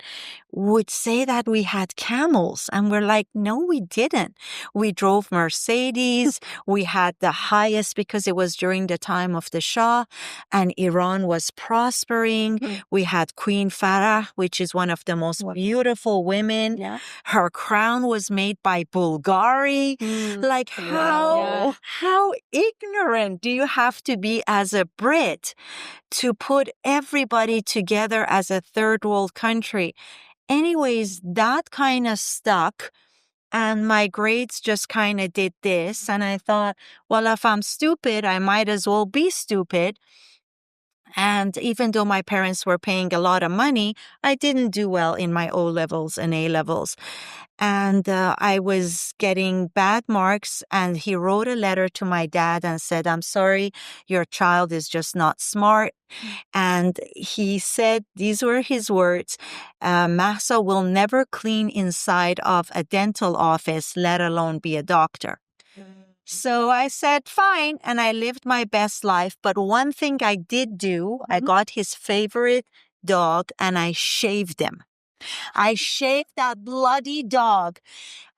would say that we had camels. And we're like, no, we didn't. We drove Mercedes. We had the highest, because it was during the time of the Shah and Iran was prospering. We had Queen Farah, which is one of the most beautiful women. Yeah. Her crown was made by Bulgari. Like, how ignorant do you have to be as a Brit to put everybody together as a third world country? Anyways, that kind of stuck. And my grades just kind of did this. And I thought, well, if I'm stupid, I might as well be stupid. And even though my parents were paying a lot of money, I didn't do well in my O-levels and A-levels. And I was getting bad marks. And he wrote a letter to my dad and said, I'm sorry, your child is just not smart. And he said, these were his words, Mahsa will never clean inside of a dental office, let alone be a doctor. So I said, fine. And I lived my best life. But one thing I did do, I got his favorite dog and I shaved him. I shaved that bloody dog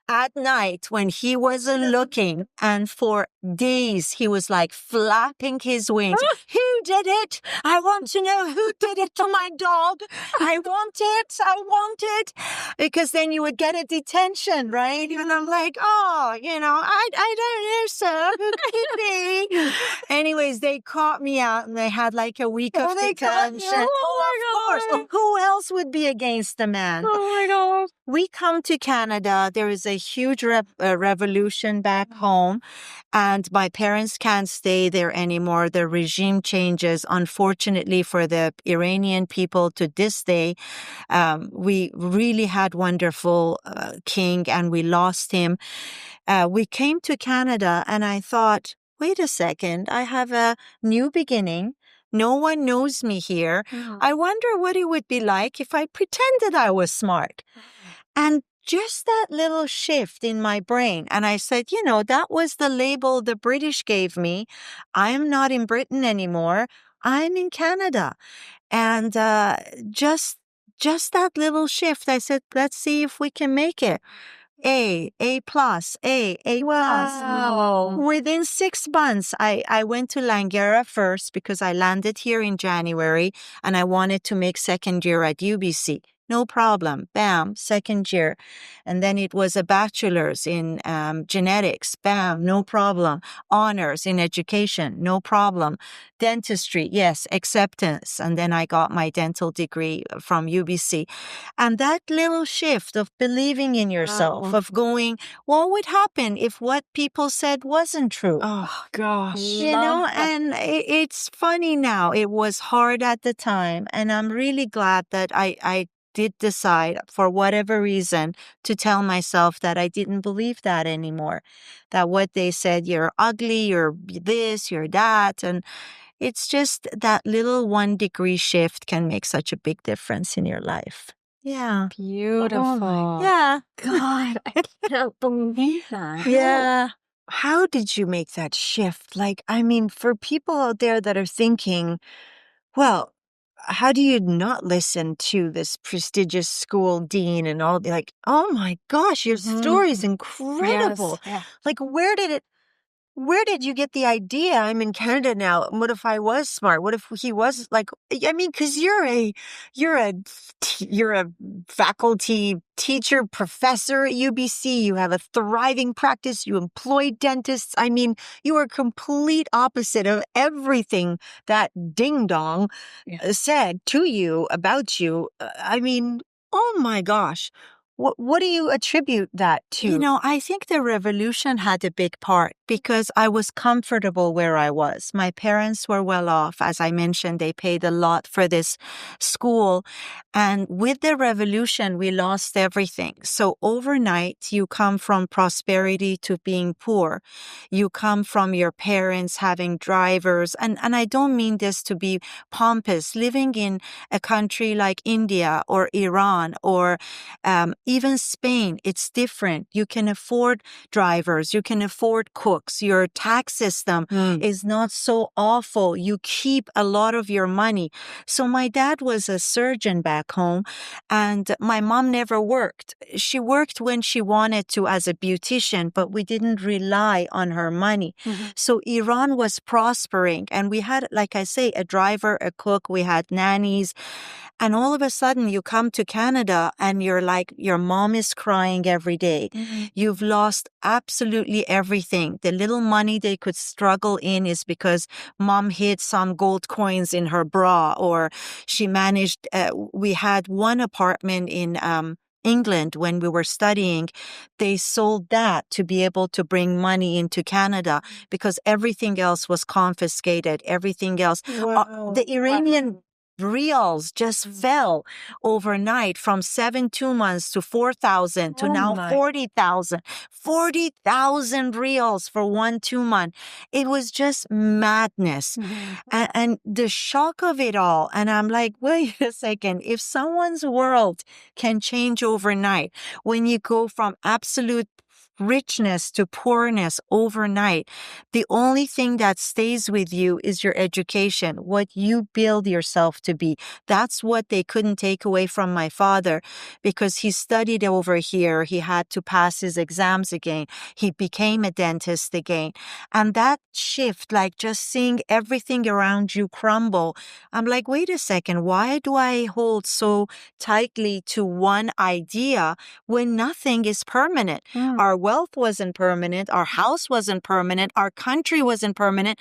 at night when he wasn't looking. And for days, he was like flapping his wings. Who did it? I want to know who did it to my dog. I want it. I want it. Because then you would get a detention, right? And I'm like, oh, you know, I don't know, sir. Who could it be? Anyways, they caught me out and they had like a week of detention. Oh, of course. Who else would be against the man? Oh my God. We come to Canada. There is a huge revolution back home, and my parents can't stay there anymore. The regime changes. Unfortunately for the Iranian people, to this day, we really had wonderful king, and we lost him. We came to Canada, and I thought, wait a second, I have a new beginning. No one knows me here. I wonder what it would be like if I pretended I was smart. And just that little shift in my brain. And I said, that was the label the British gave me. I'm not in Britain anymore. I'm in Canada. And just that little shift, I said, let's see if we can make it. A plus, A plus. Wow. Within 6 months, I went to Langara first because I landed here in January and I wanted to make second year at UBC. No problem. Bam, second year. And then it was a bachelor's in genetics. Bam, no problem. Honors in education. No problem. Dentistry, yes, acceptance. And then I got my dental degree from UBC. And that little shift of believing in yourself, of going, what would happen if what people said wasn't true? Oh, gosh. And it's funny now. It was hard at the time. And I'm really glad that I did decide, for whatever reason, to tell myself that I didn't believe that anymore. That what they said, you're ugly, you're this, you're that. And it's just that little 1 degree shift can make such a big difference in your life. Yeah. Beautiful. Yeah. God, I can't believe that. Yeah. How did you make that shift? For people out there that are thinking, well, how do you not listen to this prestigious school dean and all? Oh my gosh, your story's incredible. Yes. Yeah. Where did you get the idea? I'm in Canada now. What if I was smart? What if he was because you're a faculty teacher, professor at UBC. You have a thriving practice. You employ dentists. You are complete opposite of everything that ding dong said to you about you. Oh my gosh. What do you attribute that to? I think the revolution had a big part because I was comfortable where I was. My parents were well off. As I mentioned, they paid a lot for this school. And with the revolution, we lost everything. So overnight, you come from prosperity to being poor. You come from your parents having drivers. And I don't mean this to be pompous. Living in a country like India or Iran or even Spain, it's different. You can afford drivers. You can afford cooks. Your tax system is not so awful. You keep a lot of your money. So my dad was a surgeon back home and my mom never worked. She worked when she wanted to as a beautician, but we didn't rely on her money. So Iran was prospering and we had, like I say, a driver, a cook, we had nannies. And all of a sudden you come to Canada and you're like, your mom is crying every day. You've lost absolutely everything. The little money they could struggle in is because mom hid some gold coins in her bra or she managed, we had one apartment in England when we were studying. They sold that to be able to bring money into Canada because everything else was confiscated. Everything else. The Iranian reals just fell overnight from 2 months to 4,000 to now 40,000. 40,000 reals for 2 month. It was just madness. And the shock of it all. And I'm like, wait a second. If someone's world can change overnight, when you go from absolute richness to poorness overnight, the only thing that stays with you is your education, what you build yourself to be. That's what they couldn't take away from my father because he studied over here. He had to pass his exams again. He became a dentist again. And that shift, like just seeing everything around you crumble, I'm like, wait a second, why do I hold so tightly to one idea when nothing is permanent? Our wealth wasn't permanent. Our house wasn't permanent. Our country wasn't permanent.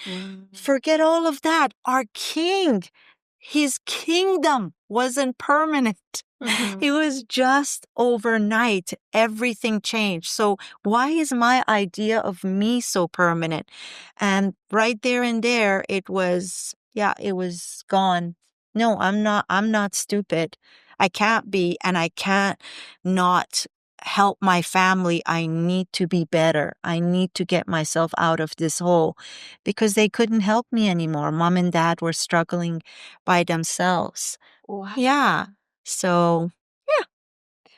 Forget all of that. Our king, his kingdom wasn't permanent. It was just overnight. Everything changed. So why is my idea of me so permanent? And right there and there, it was gone. No, I'm not stupid. I can't be, and I can't not help my family. I need to be better. I need to get myself out of this hole because they couldn't help me anymore. Mom and dad were struggling by themselves. Wow. Yeah. So, yeah.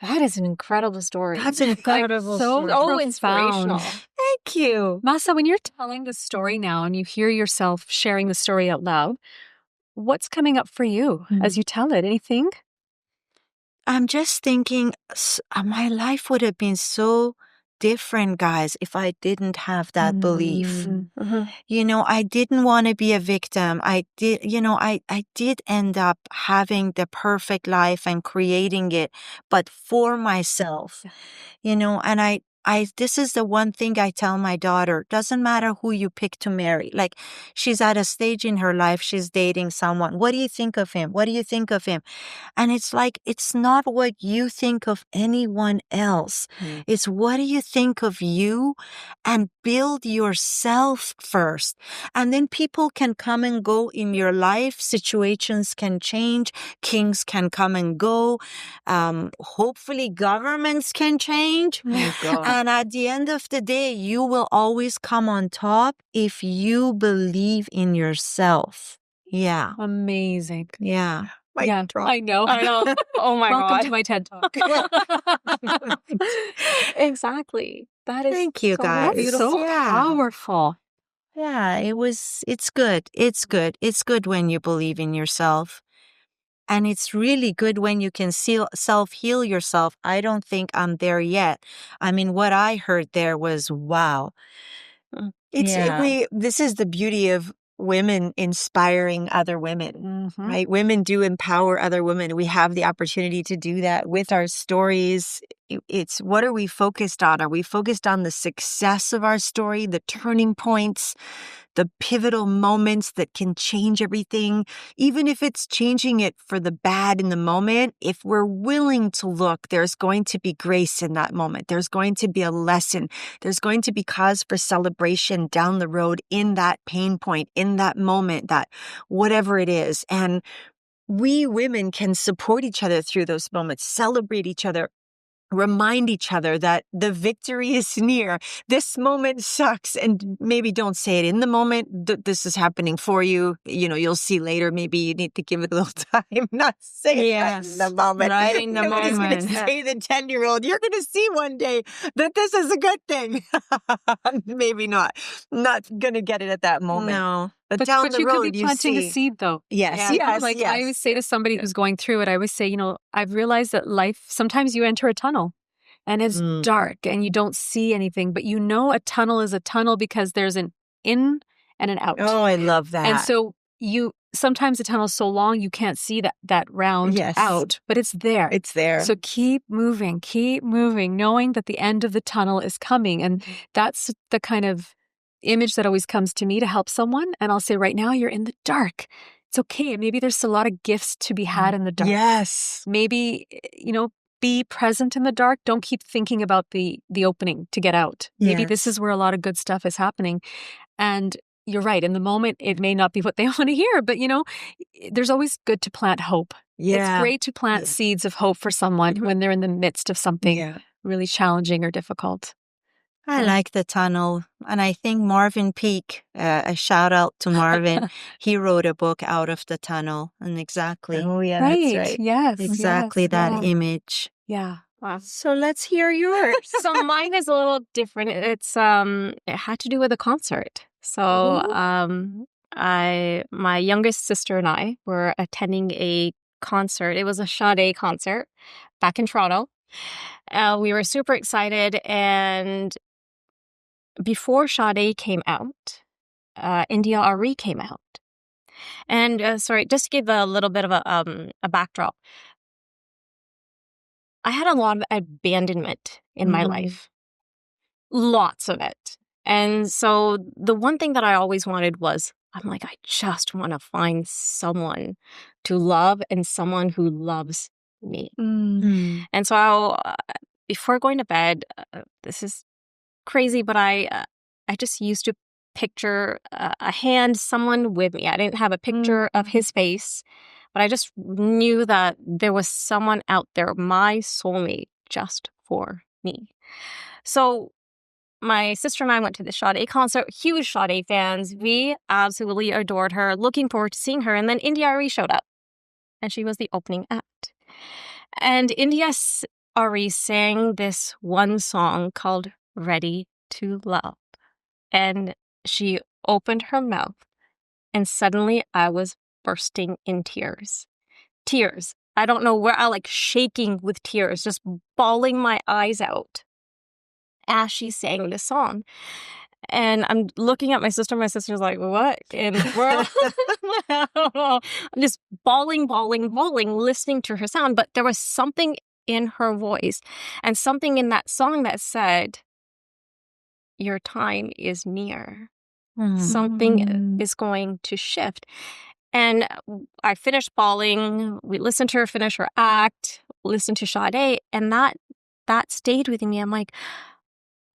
That is an incredible story. That's an incredible story. So inspirational. Thank you. Mahsa, when you're telling the story now and you hear yourself sharing the story out loud, what's coming up for you as you tell it? Anything? I'm just thinking my life would have been so different, guys, if I didn't have that belief. You know, I didn't want to be a victim. I did end up having the perfect life and creating it, but for myself, you know, and this is the one thing I tell my daughter, doesn't matter who you pick to marry. Like, she's at a stage in her life, she's dating someone. What do you think of him? What do you think of him? And it's like, it's not what you think of anyone else. It's what do you think of you, and build yourself first. And then people can come and go in your life. Situations can change. Kings can come and go. Hopefully governments can change. Oh, God. And at the end of the day, you will always come on top if you believe in yourself. Yeah. Amazing. Yeah. Yeah, I know. Oh my Welcome God. to my TED Talk. Exactly. That is Thank you, so guys. beautiful. So powerful. Yeah, it's good. It's good. It's good when you believe in yourself. And it's really good when you can self-heal yourself. I don't think I'm there yet. I mean, what I heard there was, wow. This is the beauty of women inspiring other women, right? Women do empower other women. We have the opportunity to do that with our stories. It's what are we focused on? Are we focused on the success of our story, the turning points, the pivotal moments that can change everything? Even if it's changing it for the bad in the moment, if we're willing to look, there's going to be grace in that moment. There's going to be a lesson. There's going to be cause for celebration down the road in that pain point, in that moment, that whatever it is. And we women can support each other through those moments, celebrate each other, remind each other that the victory is near. This moment sucks, and maybe don't say it in the moment. This is happening for you. You know, you'll see later. Maybe you need to give it a little time. Not say it right in the moment. Right in the Nobody's moment. going to say the 10-year-old, you're going to see one day that this is a good thing. Maybe not. Not going to get it at that moment. No. But down the you road, could be you planting see. a seed, though. Yes, You know, yes, like yes. I always say to somebody who's going through it, I always say, you know, I've realized that life, sometimes you enter a tunnel and it's dark and you don't see anything, but you know a tunnel is a tunnel because there's an in and an out. Oh, I love that. And so sometimes the tunnel's so long you can't see that round out, but it's there. It's there. So keep moving, knowing that the end of the tunnel is coming. And that's the kind of image that always comes to me to help someone. And I'll say, right now you're in the dark. It's okay. Maybe there's a lot of gifts to be had in the dark. Yes. Maybe, you know, be present in the dark. Don't keep thinking about the opening to get out. Maybe this is where a lot of good stuff is happening. And you're right. In the moment, it may not be what they want to hear, but you know, there's always good to plant hope. Yeah. It's great to plant seeds of hope for someone when they're in the midst of something really challenging or difficult. I like the tunnel. And I think Marvin Peake, a shout out to Marvin, he wrote a book, Out of the Tunnel. And exactly. Oh, yeah, Right. that's right. Yes. Exactly yes, that yeah. image. Yeah. Wow. So let's hear yours. So mine is a little different. It's it had to do with a concert. So my youngest sister and I were attending a concert. It was a Sade concert back in Toronto. We were super excited, and before Sade came out, India Ari came out. And sorry, just to give a little bit of a backdrop. I had a lot of abandonment in my life. Lots of it. And so the one thing that I always wanted was, I'm like, I just want to find someone to love and someone who loves me. And so before going to bed, this is crazy, but I just used to picture a hand, someone with me. I didn't have a picture of his face, but I just knew that there was someone out there, my soulmate, just for me. So my sister and I went to the Sade concert, huge Sade fans. We absolutely adored her, looking forward to seeing her. And then India Ari showed up, and she was the opening act. And India Ari sang this one song called Ready to Love. And she opened her mouth, and suddenly I was bursting in tears. Tears. I don't know where, I like shaking with tears, just bawling my eyes out as she sang this song. And I'm looking at my sister. My sister's like, what in the world? I don't know. I'm just bawling, listening to her sound. But there was something in her voice and something in that song that said, your time is near. Something is going to shift. And I finished bawling. We listened to her finish her act, listened to Sade, and that stayed with me. I'm like,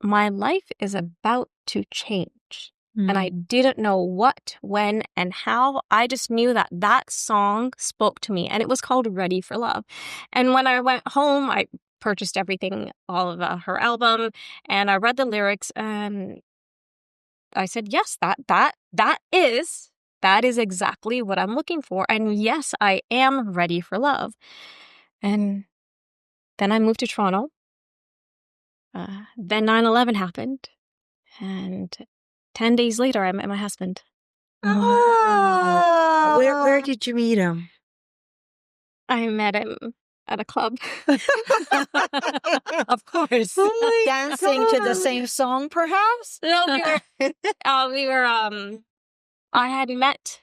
my life is about to change. And I didn't know what, when, and how. I just knew that that song spoke to me, and it was called Ready for Love. And when I went home, I purchased everything, all of her album, and I read the lyrics, and I said, yes, that is exactly what I'm looking for. And yes, I am ready for love. And then I moved to Toronto. Then 9/11 happened. And 10 days later, I met my husband. Oh, where did you meet him? I met him at a club. Of course. Oh dancing to the same song, perhaps? No, we were, I had met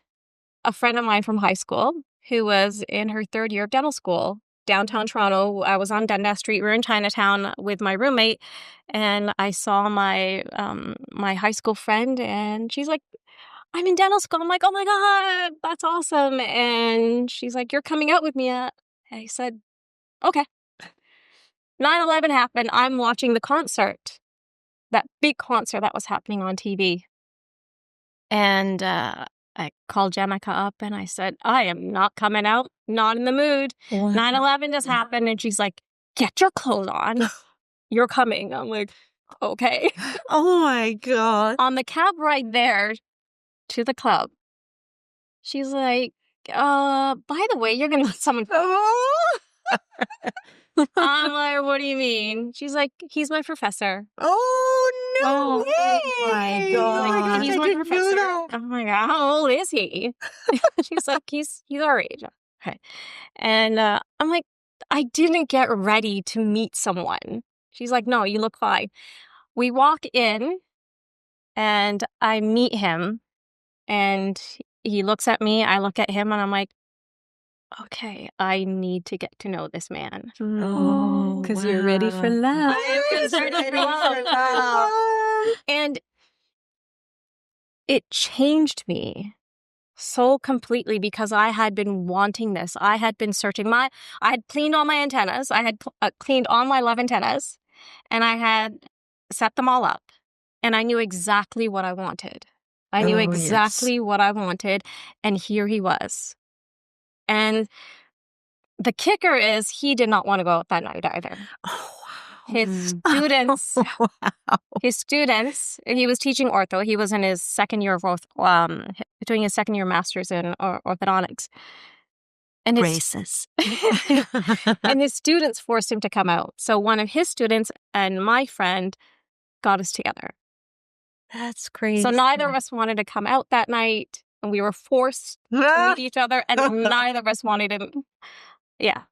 a friend of mine from high school who was in her third year of dental school, downtown Toronto. I was on Dundas Street. We were in Chinatown with my roommate, and I saw my my high school friend, and she's like, I'm in dental school. I'm like, oh my God, that's awesome. And she's like, you're coming out with me. I said, okay. 9/11 happened. I'm watching the concert, that big concert that was happening on TV. And I called Jamaica up and I said, I am not coming out, not in the mood. Wow. 9/11 just happened. And she's like, get your clothes on. You're coming. I'm like, okay. Oh my God. On the cab ride there to the club, she's like, by the way, you're going to meet someone. I'm like, what do you mean? She's like, he's my professor. Oh, no way. Oh my God. He's my professor. I'm like, how old is he? She's like, he's our age. Okay. And I'm like, I didn't get ready to meet someone. She's like, no, you look fine. We walk in and I meet him and he looks at me. I look at him and I'm like, okay, I need to get to know this man. Oh, because you're ready for love. And it changed me so completely because I had been wanting this. I had been searching. I had cleaned all my antennas. I had cleaned all my love antennas, and I had set them all up. And I knew exactly what I wanted. I knew exactly what I wanted, and here he was. And the kicker is he did not want to go out that night either. Oh, wow. His students, he was teaching ortho. He was in his second year of doing his second year master's in orthodontics. And Braces. and his students forced him to come out. So one of his students and my friend got us together. That's crazy. So neither of us wanted to come out that night. And we were forced to meet each other, and neither of us wanted to. Yeah,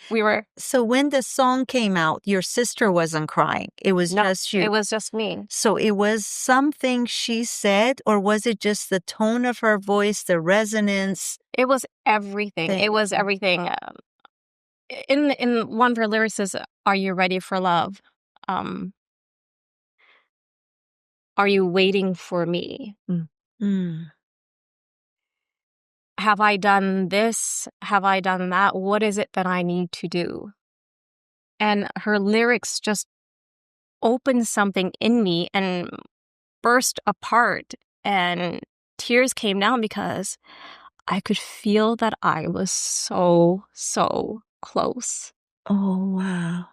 we were. So when the song came out, your sister wasn't crying. It was just you. It was just me. So it was something she said, or was it just the tone of her voice, the resonance? It was everything. It was everything. In one of her lyrics is, "Are you ready for love? Are you waiting for me? Have I done this? Have I done that? What is it that I need to do?" And her lyrics just opened something in me and burst apart. And tears came down because I could feel that I was so, so close. Oh, wow.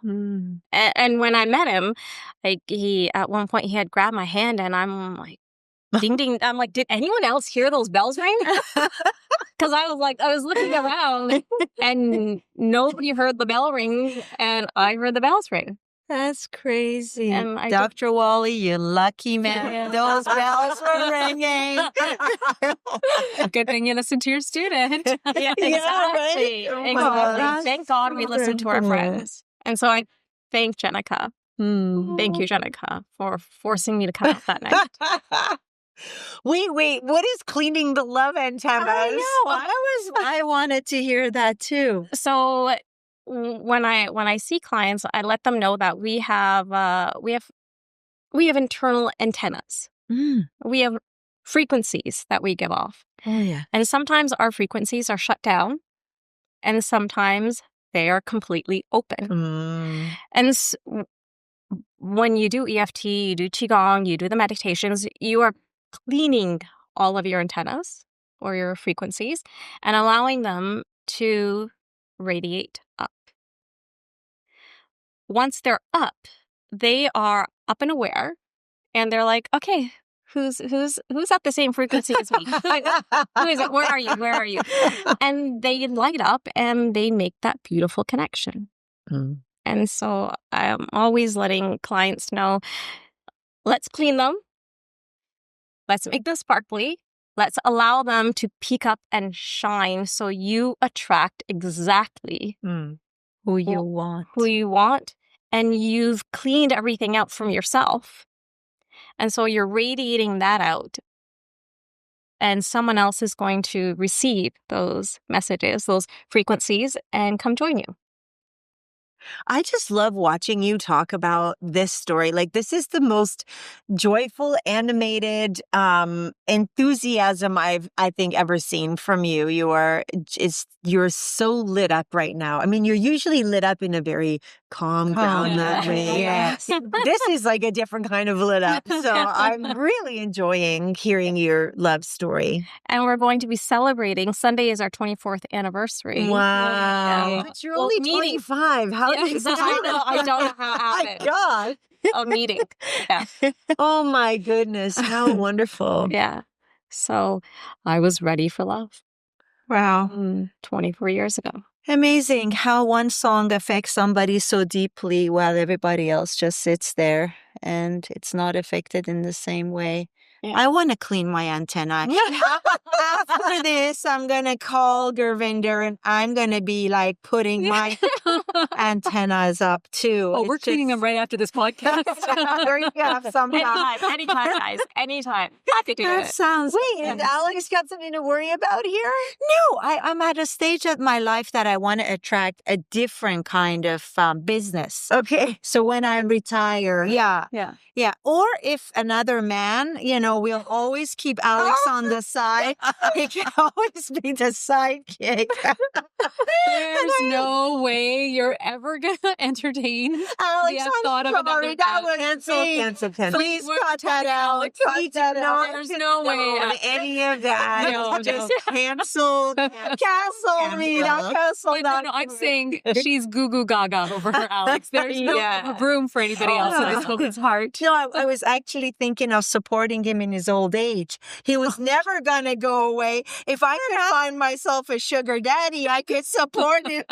And when I met him, like at one point he had grabbed my hand and I'm like, ding, ding. I'm like, did anyone else hear those bells ring? Because I was looking around and nobody heard the bell ring, and I heard the bells ring. That's crazy. And Dr. Wally, you lucky man. Those bells were ringing. Good thing you listened to your student. Yeah, exactly. Yeah, right? Exactly. Thank God we listened to our friends. And so I thank Jenica. Thank you, Jenica, for forcing me to come out that night. Wait, what is cleaning the love antennas? I wanted to hear that too. So when I see clients, I let them know that we have internal antennas. We have frequencies that we give off. Oh yeah. And sometimes our frequencies are shut down, and sometimes they are completely open. And when you do EFT, you do Qigong, you do the meditations, you are cleaning all of your antennas or your frequencies and allowing them to radiate up. Once they're up, they are up and aware, and they're like, okay, who's at the same frequency as me? Who is it? Where are you? Where are you? And they light up and they make that beautiful connection. And so I'm always letting clients know, let's clean them. Let's make them sparkly. Let's allow them to peek up and shine so you attract exactly Who you want. And you've cleaned everything out from yourself. And so you're radiating that out. And someone else is going to receive those messages, those frequencies, and come join you. I just love watching you talk about this story. Like, this is the most joyful, animated enthusiasm I think ever seen from you. You're so lit up right now. I mean, you're usually lit up in a very calm grounded way. Yes. This is like a different kind of lit up. So I'm really enjoying hearing your love story. And we're going to be celebrating. Sunday is our 24th anniversary. Wow. But you're only 25. How did you I don't know how it happened. My God. A meeting. Yeah. Oh my goodness. How wonderful. Yeah. So I was ready for love. Wow. 24 years ago. Amazing how one song affects somebody so deeply while everybody else just sits there and it's not affected in the same way. Yeah. I want to clean my antenna. After this, I'm going to call Gurvinder and I'm going to be like putting my antennas up too. Oh, we're cleaning them right after this podcast. Anytime, guys. Anytime. Happy to do it. Sounds... Wait, and Alex got something to worry about here? No, I'm at a stage of my life that I want to attract a different kind of business. Okay. So when I retire, yeah. Or if another man, we'll always keep Alex on the side. He can always be the sidekick. There's no way you're ever going to entertain Alex, I'm sorry. That was cancel. Please cut that out. There's no way. Any of that. No, just cancel. Cancel me. I'm saying she's goo goo gaga over her, Alex. There's no room for anybody else in this woman's heart. No, I was actually thinking of supporting him in his old age. He was never going to go away. If I could find myself a sugar daddy, I could support him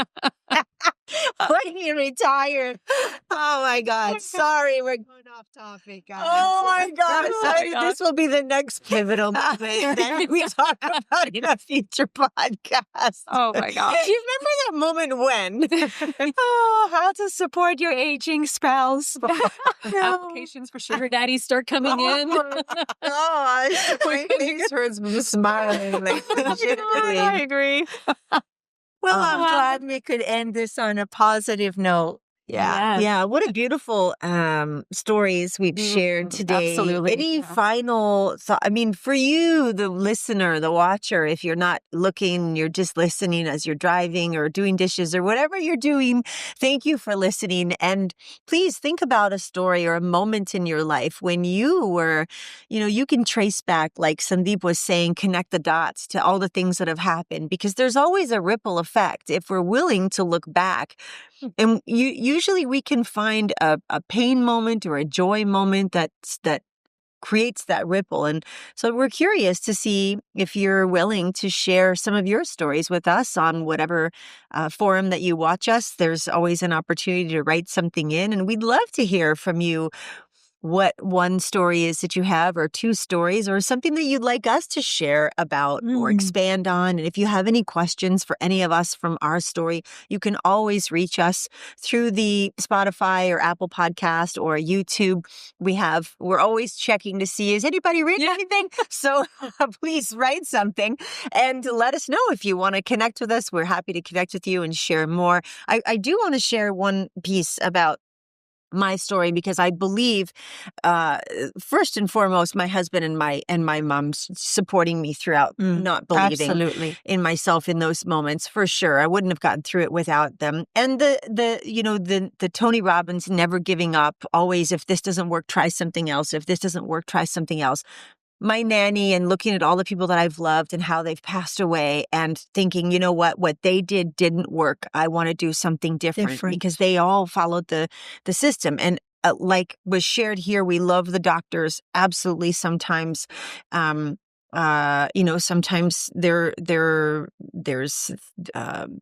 when he retired. Oh, my God. Sorry, we're going off topic. Oh, my God. This will be the next pivotal moment that we talk about in a future podcast. Oh, my God. Do you remember that moment when? How to support your aging spouse. Applications for sugar daddies start coming in. My face hurts smiling. Like, I agree. Well, I'm glad we could end this on a positive note. Yeah. What a beautiful stories we've shared today. Absolutely. Any final thought? I mean, for you, the listener, the watcher, if you're not looking, you're just listening as you're driving or doing dishes or whatever you're doing, thank you for listening. And please think about a story or a moment in your life when you were, you can trace back, like Sandeep was saying, connect the dots to all the things that have happened, because there's always a ripple effect if we're willing to look back. And usually we can find a pain moment or a joy moment that creates that ripple. And so we're curious to see if you're willing to share some of your stories with us on whatever forum that you watch us. There's always an opportunity to write something in, and we'd love to hear from you what one story is that you have, or two stories, or something that you'd like us to share about or expand on. And if you have any questions for any of us from our story, you can always reach us through the Spotify or Apple Podcast or YouTube. We're always checking to see, is anybody reading anything? So please write something and let us know if you want to connect with us. We're happy to connect with you and share more. I do want to share one piece about my story, because I believe, first and foremost, my husband and my mom supporting me throughout, not believing in myself in those moments, for sure. I wouldn't have gotten through it without them. And the Tony Robbins, never giving up, always, if this doesn't work, try something else. If this doesn't work, try something else. My nanny, and looking at all the people that I've loved and how they've passed away, and thinking, you know what they did didn't work. I want to do something different, because they all followed the system. And like was shared here, we love the doctors. Absolutely. Sometimes, sometimes there's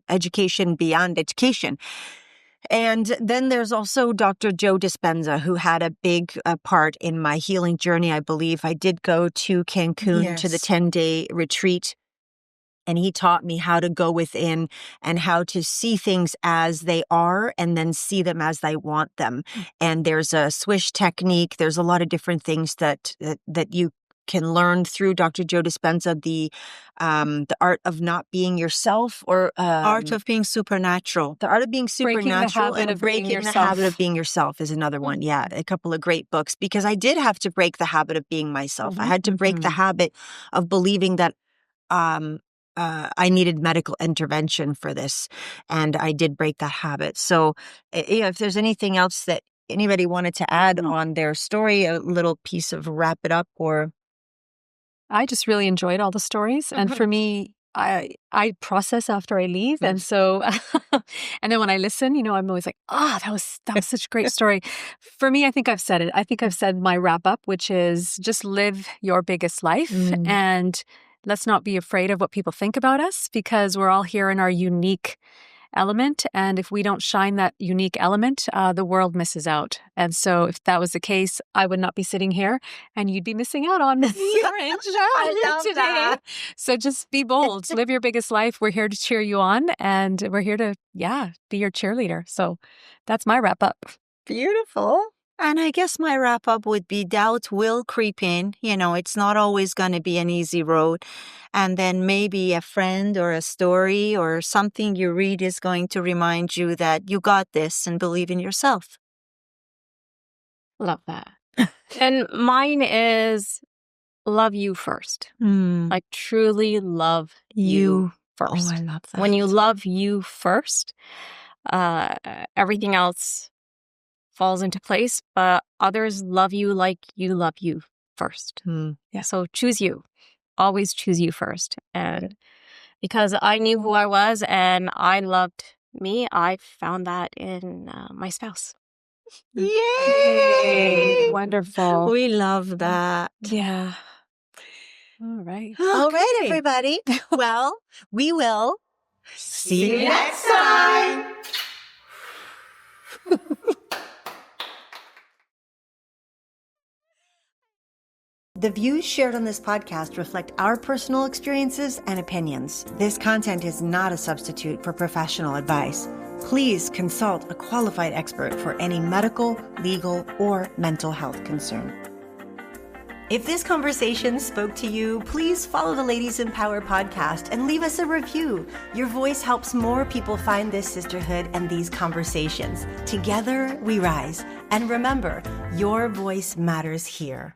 education beyond education. And then there's also Dr. Joe Dispenza, who had a big part in my healing journey. I believe I did go to Cancun to the 10-day retreat, and he taught me how to go within and how to see things as they are, and then see them as I want them. And there's a swish technique. There's a lot of different things that you can learn through Dr. Joe Dispenza, the art of not being yourself, or art of being supernatural. The art of being supernatural, and breaking the habit of being yourself is another one. Yeah, a couple of great books, because I did have to break the habit of being myself. I had to break the habit of believing that I needed medical intervention for this, and I did break that habit. So, if there's anything else that anybody wanted to add on their story, a little piece of wrap it up, or... I just really enjoyed all the stories. And for me, I process after I leave. And so, and then when I listen, I'm always like, that was such a great story. For me, I think I've said it. I think I've said my wrap up, which is just live your biggest life. And let's not be afraid of what people think about us, because we're all here in our unique element. And if we don't shine that unique element, the world misses out. And so if that was the case, I would not be sitting here, and you'd be missing out on your today. That. So just be bold, live your biggest life. We're here to cheer you on, and we're here to, be your cheerleader. So that's my wrap up. Beautiful. And I guess my wrap up would be, doubt will creep in. It's not always going to be an easy road. And then maybe a friend or a story or something you read is going to remind you that you got this, and believe in yourself. Love that. And mine is love you first. Like truly love you first. Oh, I love that. When you love you first, everything else falls into place, but others love you like you love you first. Yeah. So choose you. Always choose you first. And because I knew who I was and I loved me, I found that in my spouse. Yay! Wonderful. We love that. Yeah. All right. Okay. All right, everybody. Well, we will see you next time. The views shared on this podcast reflect our personal experiences and opinions. This content is not a substitute for professional advice. Please consult a qualified expert for any medical, legal, or mental health concern. If this conversation spoke to you, please follow the Ladies in Power podcast and leave us a review. Your voice helps more people find this sisterhood and these conversations. Together, we rise. And remember, your voice matters here.